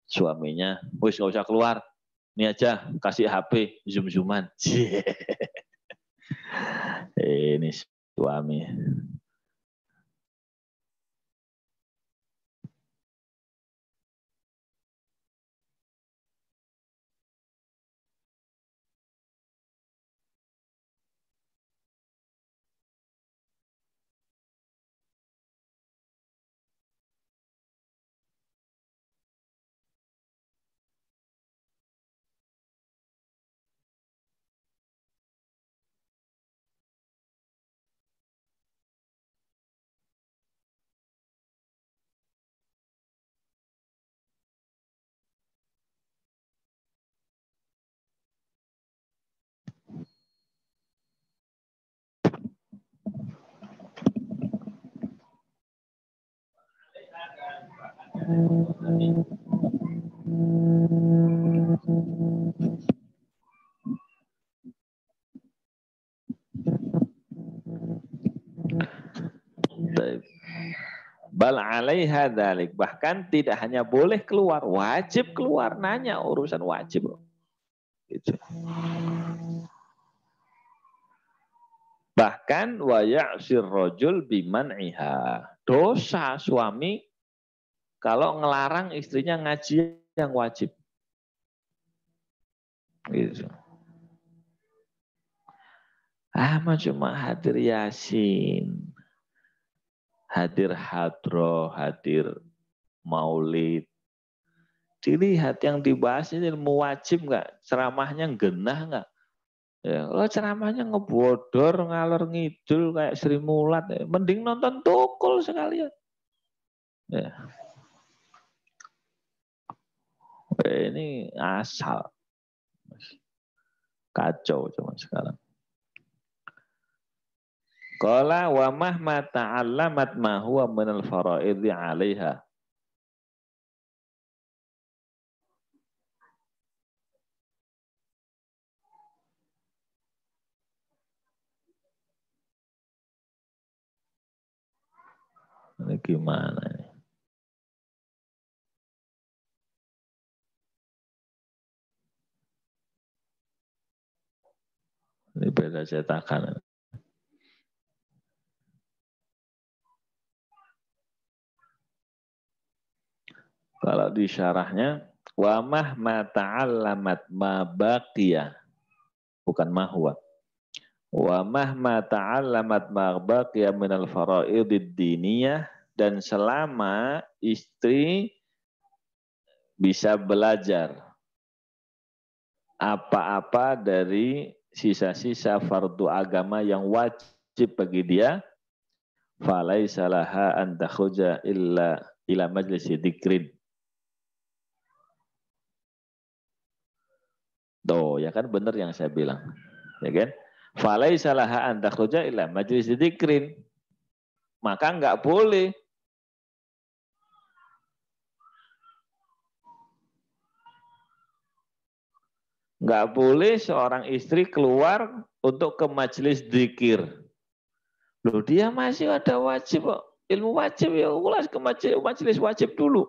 Suaminya, wis nggak usah keluar, ini aja kasih HP zoom-zooman. Ini suami. Bal alaiha dzalik, bahkan tidak hanya boleh keluar, wajib keluar, nanya urusan wajib. Gitu. Bahkan wa ya'sir rajul biman'iha. Dosa suami kalau ngelarang istrinya ngaji yang wajib. Gitu. Cuma hadir yasin, hadir hadroh, hadir maulid. Dilihat yang dibahas ini ilmu wajib nggak? Ceramahnya genah nggak? Ya, kalau ceramahnya ngebodor, ngalor ngidul kayak Sri Mulat, ya. Mending nonton Tukul sekalian. Ya. Ini asal. Kacau cuman sekarang. Qala wa mahma ta'allamat ma huwa minal faraidhi 'alaiha. Ini gimana ini? Ini beda cetakan. Kalau di syarahnya wa mahma ta'allamat ma baqiya, bukan mahwa. Wa mahma ta'allamat ma baqiya minal faraidid diniyah, dan selama istri bisa belajar apa-apa dari sisa-sisa fardu agama yang wajib bagi dia, falaisa laha an takhruja ila majlisi dzikrin. Tuh, ya kan benar yang saya bilang. Ya kan? Falaisa laha an takhruja ila majlisi dzikrin. Maka enggak boleh seorang istri keluar untuk ke majelis dzikir. Loh, dia masih ada wajib kok. Ilmu wajib ya ulas ke majelis wajib dulu.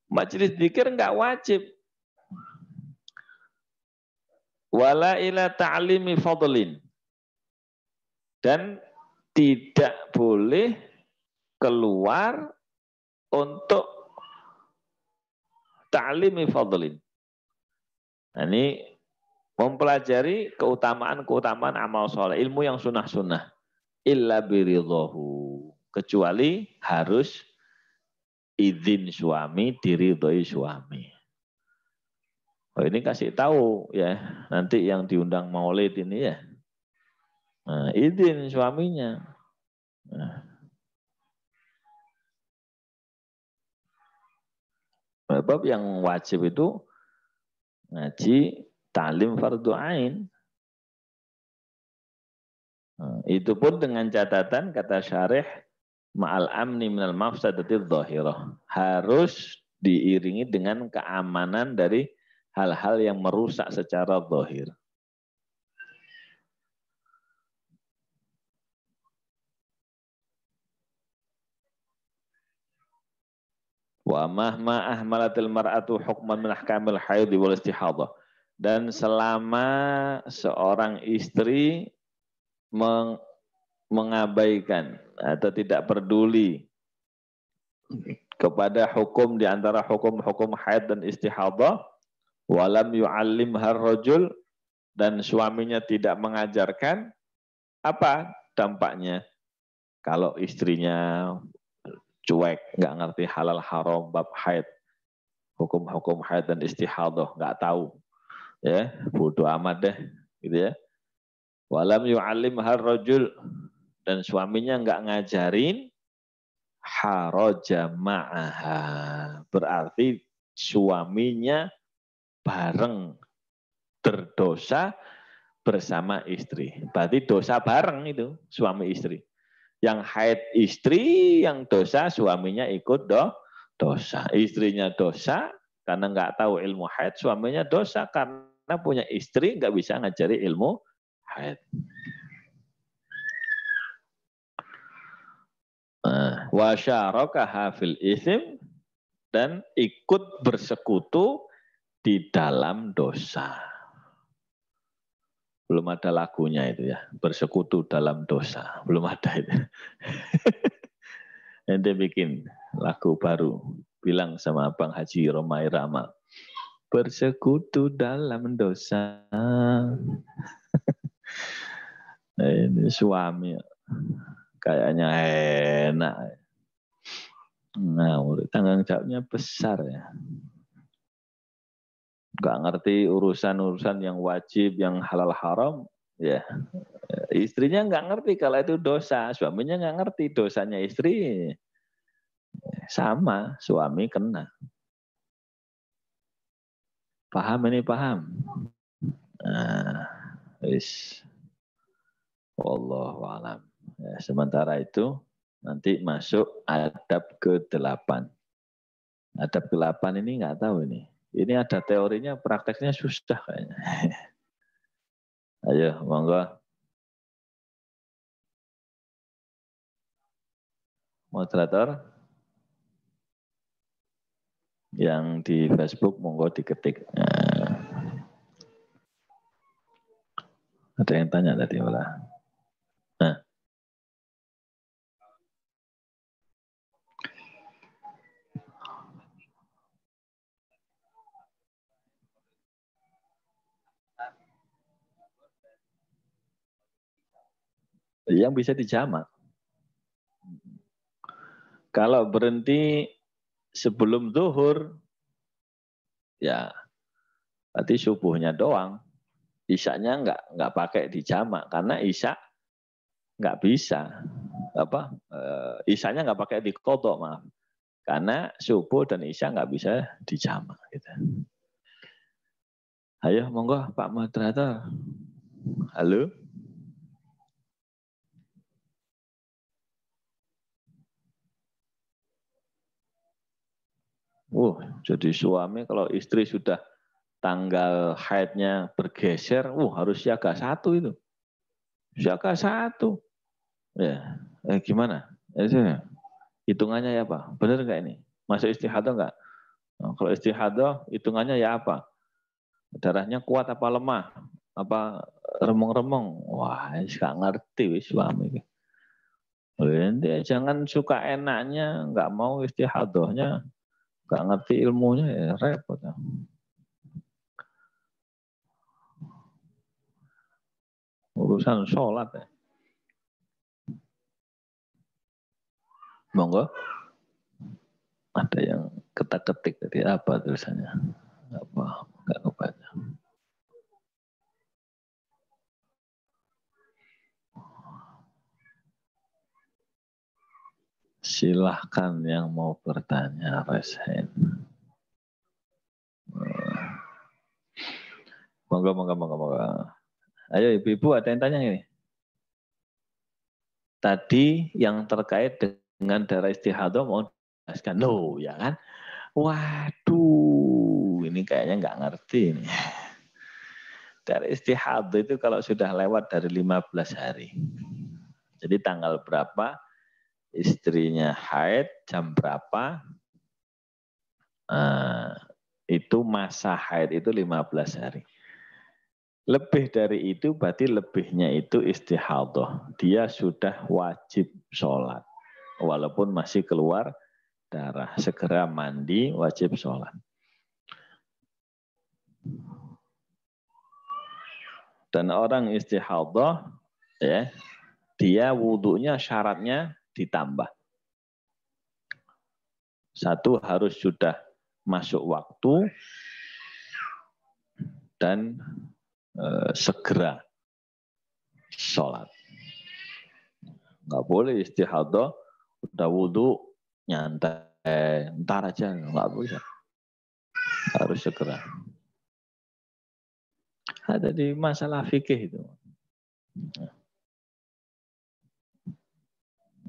Majelis dzikir enggak wajib. Wala ila ta'limi fadlin. Dan tidak boleh keluar untuk ta'limi fadlin. Nah, ini mempelajari keutamaan-keutamaan amal soleh, ilmu yang sunnah-sunnah. Illa biridhahu. Kecuali harus izin suami, diridhoi suami. Oh, ini kasih tahu ya, nanti yang diundang maulid ini ya. Nah, izin suaminya. Nah, bab yang wajib itu ngaji ta'lim fardu ain. Nah, itu pun dengan catatan kata syarih ma'al amni minal mafsadatil dhahirah. Harus diiringi dengan keamanan dari hal-hal yang merusak secara zahir. Wa mahma ahmalatil mar'atu hukman min ahkamil haidhi wal istihadhah. Dan selama seorang istri mengabaikan atau tidak peduli kepada hukum di antara hukum-hukum haid dan istihadhah, walam yu'allim harrajul, dan suaminya tidak mengajarkan, apa dampaknya? Kalau istrinya cuek, nggak ngerti halal haram bab haid, hukum-hukum haid dan istihadhah, nggak tahu, ya bodoh amat deh, gitu ya. Walam yu'allim harrajul, dan suaminya nggak ngajarin, haraja ma'aha, berarti suaminya bareng berdosa bersama istri. Berarti dosa bareng itu suami istri. Yang haid istri, yang dosa suaminya ikut dosa. Istrinya dosa karena nggak tahu ilmu haid, suaminya dosa karena punya istri nggak bisa ngajari ilmu haid. Wa syarakaha fil ithm, dan ikut bersekutu di dalam dosa. Belum ada lagunya itu ya, bersekutu dalam dosa. Belum ada itu. Ente bikin lagu baru, bilang sama Bang Haji Romai Rama, bersekutu dalam dosa. Ini suami kayaknya enak. Nah, tanggung jawabnya besar ya. Gak ngerti urusan-urusan yang wajib, yang halal haram, ya. Istrinya nggak ngerti kalau itu dosa, suaminya nggak ngerti dosanya istri, sama, suami kena. Paham ini, paham? Nah, wallahu a'lam. Ya, sementara itu nanti masuk adab ke-8. Adab ke-8 ini nggak tahu ini. Ini ada teorinya, prakteknya susah kayaknya. Ayo, monggo. Moderator yang di Facebook monggo diketik. Nah, ada yang tanya tadi malah. Nah, yang bisa dijamak. Kalau berhenti sebelum zuhur, ya berarti subuhnya doang. Isyaknya nggak pakai dijamak karena isya nggak bisa. Isyaknya nggak pakai dikodok, maaf. Karena subuh dan isya nggak bisa dijamak. Gitu. Ayo, monggo Pak Moderator. Halo. Jadi suami kalau istri sudah tanggal haidnya bergeser, harus siaga 1 itu. Siaga 1. Ya, gimana? Hitungannya ya apa? Benar nggak ini? Masuk istihadah nggak? Nah, kalau istihadah hitungannya ya apa? Darahnya kuat apa lemah? Apa remong-remong? Wah, nggak ngerti wis suami. Jangan suka enaknya, nggak mau istihadahnya, nggak ngerti ilmunya, ya repot. Urusan sholat ya. Monggo. Ada yang ketik-ketik tadi apa tulisannya? Apa? Nggak kebaca. Silahkan yang mau bertanya, Resen. Monggo. Ayo ibu-ibu ada yang tanya ini. Tadi yang terkait dengan darah istihadah mau jelaskan. Loh, ya kan? Waduh, ini kayaknya nggak ngerti ini. Darah istihadah itu kalau sudah lewat dari 15 hari. Jadi tanggal berapa istrinya haid, jam berapa, itu masa haid itu 15 hari. Lebih dari itu berarti lebihnya itu istihadah. Dia sudah wajib sholat. Walaupun masih keluar darah. Segera mandi, wajib sholat. Dan orang istihadah, ya, dia wudhunya syaratnya ditambah. Satu harus sudah masuk waktu dan segera sholat. Nggak boleh istihadah, udah wudhu, nyantai, ntar aja, nggak bisa. Harus segera. Ada di masalah fikih itu.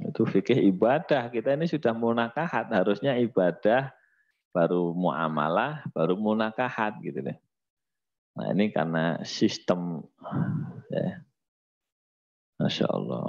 Itu fikih ibadah. Kita ini sudah munakahat, harusnya ibadah, baru muamalah, baru munakahat gitu deh. Nah ini karena sistem, ya, Masya Allah.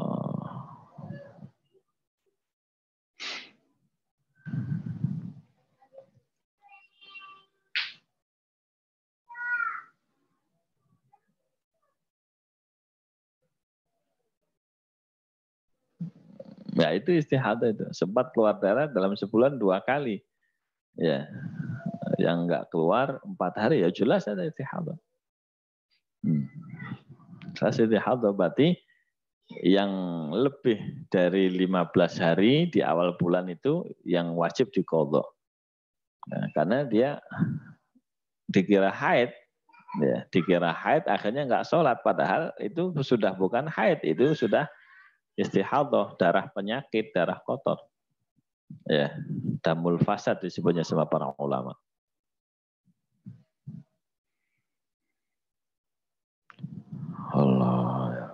Ya itu istihadah itu. Sempat keluar darah dalam sebulan 2 kali. Ya, yang nggak keluar 4 hari ya jelas ada istihadah. Jelas istihadah berarti yang lebih dari 15 hari di awal bulan itu yang wajib diqadha. Nah, karena dia dikira haid, ya, dikira haid akhirnya nggak sholat padahal itu sudah bukan haid, itu sudah istihadah, darah penyakit, darah kotor. Ya, damul fasad disebutnya sama para ulama. Allah.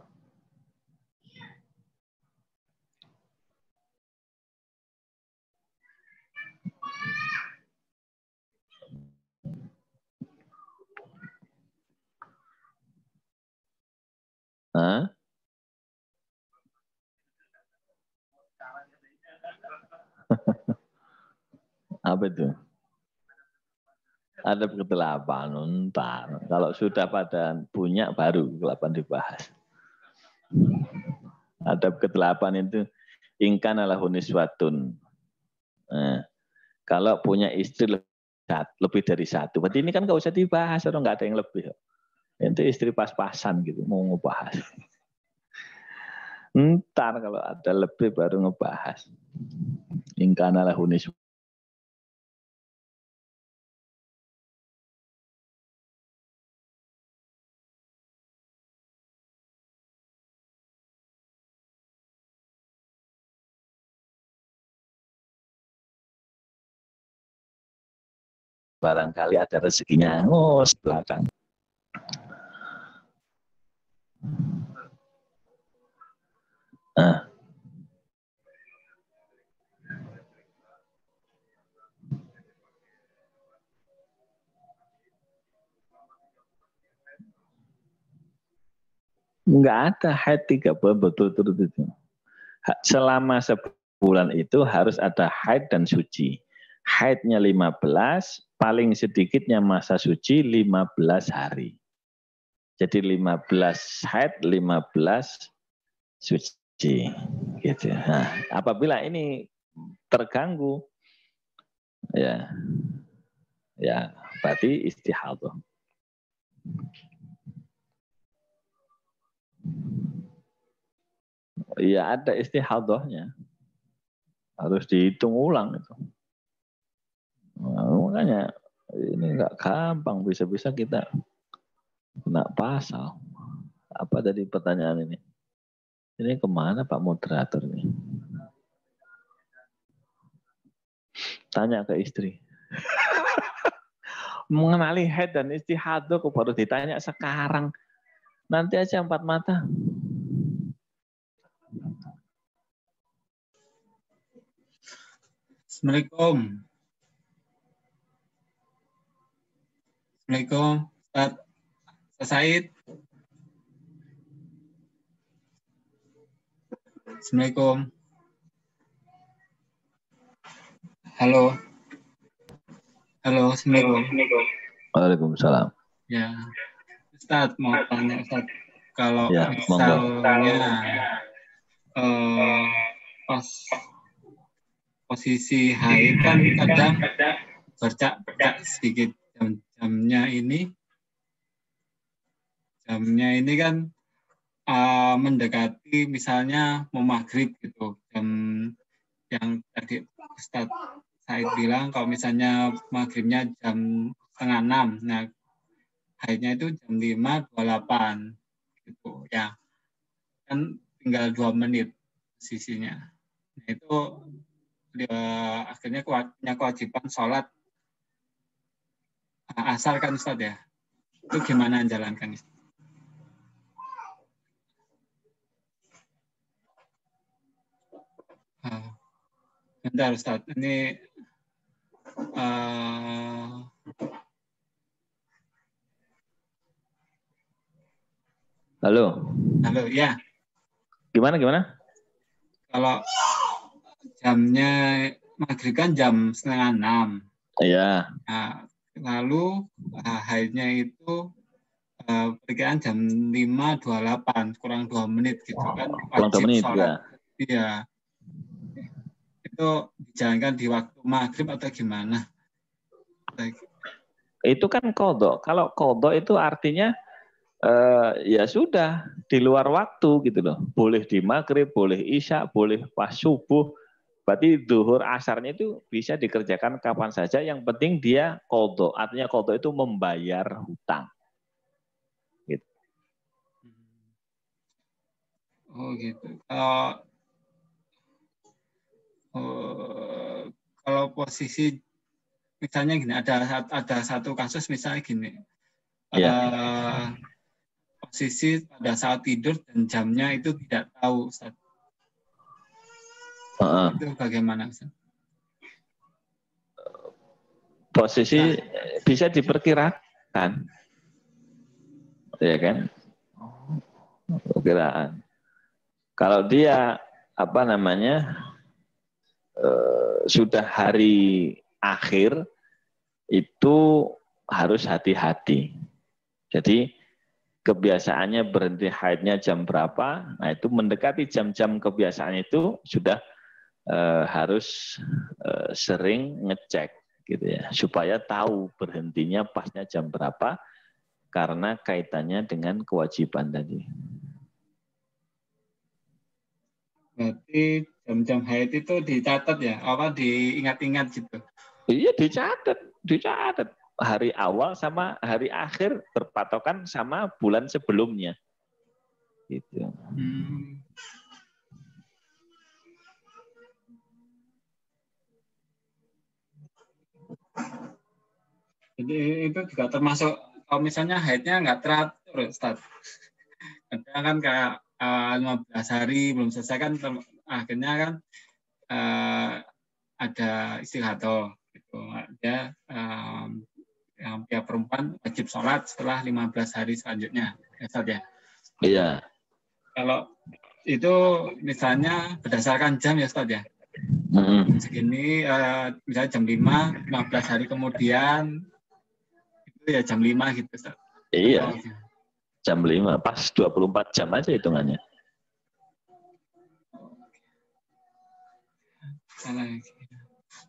Hah? Apa itu? Ada ke-8, entar. Kalau sudah pada punya baru ke-8 dibahas. Adab ke-8 itu ingkan ala huniswatun. Nah, kalau punya istri lebih dari satu. Berarti ini kan nggak usah dibahas, orang nggak ada yang lebih. Itu istri pas-pasan gitu, mau ngebahas. Ntar kalau ada lebih baru ngebahas. Ingkan ala huniswatun. Barangkali ada rezekinya, belakang. Nah, enggak ada haid 3 bulan betul-betul itu. Selama sebulan itu harus ada haid dan suci. Haidnya 15, paling sedikitnya masa suci 15 hari. Jadi 15 haid, 15 suci. Gitu. Nah, apabila ini terganggu, ya berarti istihadah. Iya ada istihadahnya. Harus dihitung ulang itu. Nah, makanya ini nggak gampang, bisa-bisa kita kena pasal. Apa tadi pertanyaan ini? Ini kemana Pak Moderator nih? Tanya ke istri. Mengenali haid dan istihadah kok baru ditanya sekarang. Nanti aja 4 mata. Assalamualaikum. Assalamualaikum, Ustaz Said. Assalamualaikum. Halo. Halo, Assalamualaikum. Waalaikumsalam. Ya, Ustaz mau tanya Ustaz, kalau ya, misalnya posisi haid kan kadang bercak sedikit jamnya ini kan mendekati misalnya mau maghrib gitu, jam yang tadi Ustaz Said bilang kalau misalnya maghribnya jam 5:30, nah haidnya itu jam 5:28 gitu ya, kan tinggal 2 menit posisinya. Nah itu dia akhirnya punya kewajiban sholat asar kan Ustaz ya, itu gimana menjalankan Ustaz? Bentar Ustaz, ini Halo ya. Gimana? Kalau jamnya maghrib kan jam 5:30. Iya. Nah, lalu haidnya itu perkiraan jam 5:28, kurang 2 menit gitu kan. Kurang 2 menit sholat. Iya. Itu dijalankan di waktu maghrib atau gimana? Itu kan qadha. Kalau qadha itu artinya ya sudah di luar waktu gitu loh. Boleh di maghrib, boleh isya, boleh pas subuh. Berarti duhur asarnya itu bisa dikerjakan kapan saja. Yang penting dia qadha. Artinya qadha itu membayar hutang. Gitu. Oh gitu. Kalau posisi misalnya gini, ada satu kasus misalnya gini. Posisi pada saat tidur dan jamnya itu tidak tahu, Ustaz. Itu bagaimana, Ustaz? Posisi bisa diperkirakan, ya kan? Perkiraan. Kalau dia sudah hari akhir itu harus hati-hati. Jadi kebiasaannya berhenti haidnya jam berapa, nah itu mendekati jam-jam kebiasaan itu sudah harus sering ngecek gitu ya, supaya tahu berhentinya pasnya jam berapa karena kaitannya dengan kewajiban tadi. Berarti jam-jam haid itu dicatat ya, apa diingat-ingat gitu? Iya dicatat. Hari awal sama hari akhir berpatokan sama bulan sebelumnya. Gitu. Jadi itu juga termasuk kalau misalnya haidnya nggak teratur, Ustaz. Kadang kan kayak 15 hari belum selesai kan akhirnya kan ada istihadah gitu. Dia yang pihak perempuan wajib sholat setelah 15 hari selanjutnya, Ustaz ya. Iya. Kalau itu misalnya berdasarkan jam ya Ustaz ya. Segini misalnya jam 5, 15 hari kemudian itu ya jam 5 gitu Ustaz. Iya. Jam 5, pas 24 jam aja hitungannya.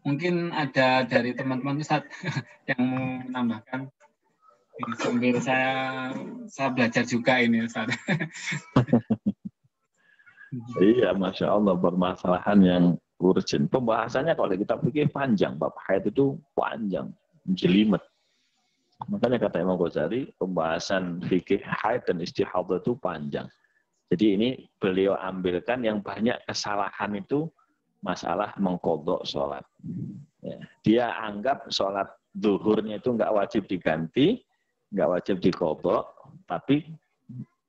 Mungkin ada dari teman-teman Ustaz yang mau menambahkan. Sambil saya belajar juga ini Ustaz. Iya, Masya Allah, permasalahan yang urgent. Pembahasannya kalau kita pikir panjang, bab haid itu panjang, jelimet. Makanya kata Imam Ghazali, pembahasan fikih haid dan istihadah itu panjang. Jadi ini beliau ambilkan yang banyak kesalahan itu masalah mengkodok sholat. Ya, dia anggap sholat zuhurnya itu nggak wajib diganti, nggak wajib dikodok, tapi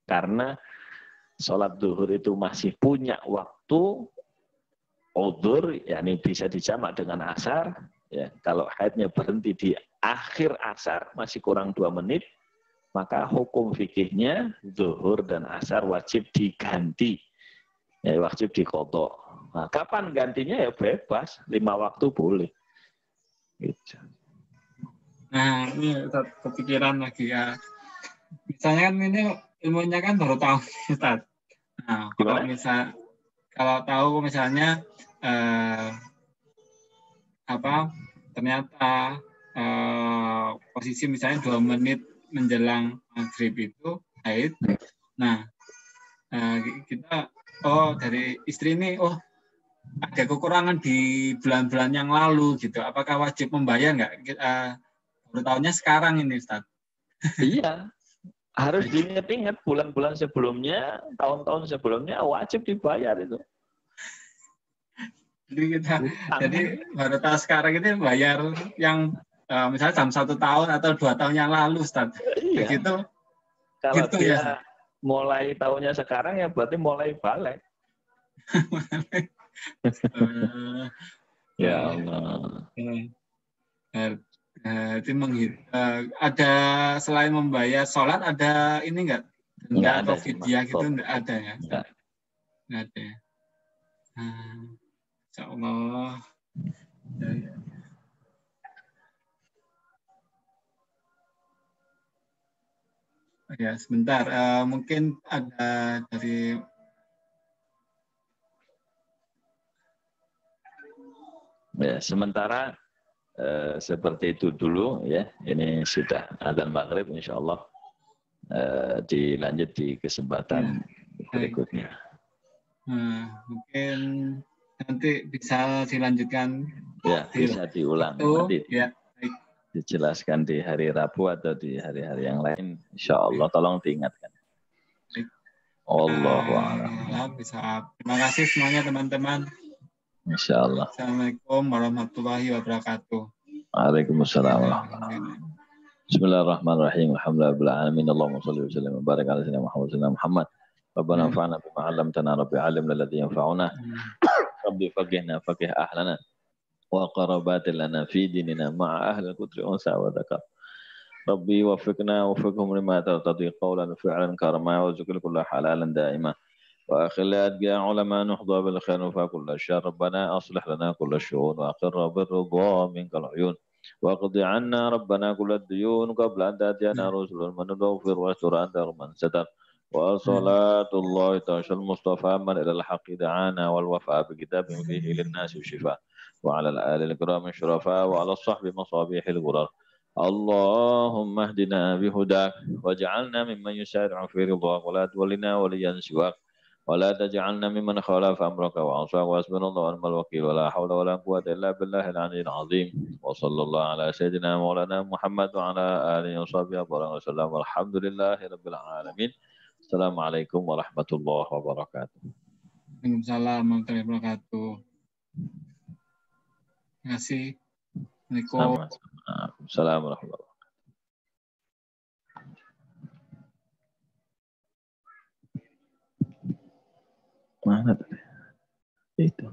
karena sholat zuhur itu masih punya waktu udhur, yakni bisa dijamak dengan asar. Ya, kalau haidnya berhenti di akhir asar, masih kurang 2 menit, maka hukum fikihnya zuhur dan asar wajib diganti. Ya, wajib dikodok. Nah, kapan gantinya ya bebas, 5 waktu boleh. Gitu. Nah, ini kepikiran lagi ya. Misalnya kan ini ilmunya kan baru tahu, Ustaz. Nah, kalau tahu misalnya ternyata posisi misalnya 2 menit menjelang maghrib itu haid. Nah, kita dari istri ini ada kekurangan di bulan-bulan yang lalu gitu. Apakah wajib membayar nggak? Baru tahunya sekarang ini, Ustaz. Iya, harus diingat-ingat bulan-bulan sebelumnya, tahun-tahun sebelumnya wajib dibayar itu. Jadi baru tahu sekarang ini bayar yang misalnya jam 1 tahun atau 2 tahun yang lalu, Ustaz. Iya. Begitu. Kalau gitu dia ya, mulai tahunnya sekarang ya berarti mulai balik. Ya Allah. Ada selain membayar sholat ada ini enggak? Denda atau fidyah gitu enggak ada ya? Enggak ada ya. Insya Allah. Ya sebentar, mungkin ada dari ya sementara seperti itu dulu ya. Ini sudah adzan maghrib, insya Allah dilanjut di kesempatan berikutnya. Mungkin nanti bisa dilanjutkan. Ya bisa diulang nanti. Ya. Dijelaskan di hari Rabu atau di hari-hari yang lain, insya Allah tolong diingatkan. Allah bisa. Terima kasih semuanya teman-teman. Insya Allah. Assalamualaikum warahmatullahi wabarakatuh. Waalaikumsalam. Bismillahirrahmanirrahim. Alhamdulillahirobbilalamin. Allahumma shalli wa sallim wa barik ala sayyidina Muhammad. Rabbana anfa'na bima 'allamtana, rabbi 'allimna alladhi yanfa'una. Rabbi faqihna faqih ahlana wa qarabatil lana fi dinina ma'a ahli al-qudri unsa wa dzakar. ربي وفقنا وفقهم لما ترتضي قولا فعلا كرما وذكر كل حلالا دائما وآخر لأتقى علماء نحظى بالخير وفا كل الشر ربنا أصلح لنا كل الشؤون وأقر بالرضا منك العيون واقض عنا ربنا كل الديون قبل أن تأتينا رسل من نغفر واستر أنت من ستر وصلاة الله تعالى المصطفى من إلى الحق دعانا والوفاء بكتاب فيه للناس الشفاء وعلى الآل الكرام الشرفاء وعلى الصحب مصابيح الغرر اللهم اهدنا بهداك واجعلنا ممن يسارع في رضاك ولا تولنا وليا سواك ولا تجعلنا ممن خالف امرك وعصاك وحسبنا الله ونعم الوكيل ولا حول ولا قوه الا بالله العلي العظيم وصلى الله على سيدنا مولانا محمد وعلى اله وصحبه وسلم والحمد لله رب العالمين. السلام عليكم ورحمه الله وبركاته. Waalaikumsalam warahmatullahi wabarakatuh. Terima kasih. Assalamualaikum. Assalamualaikum warahmatullahi wabarakatuh. Mana tadi? Itu.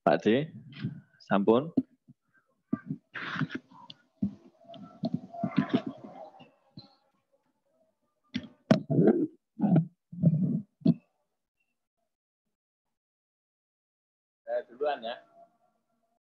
Pak C, sampun. Saya duluan ya.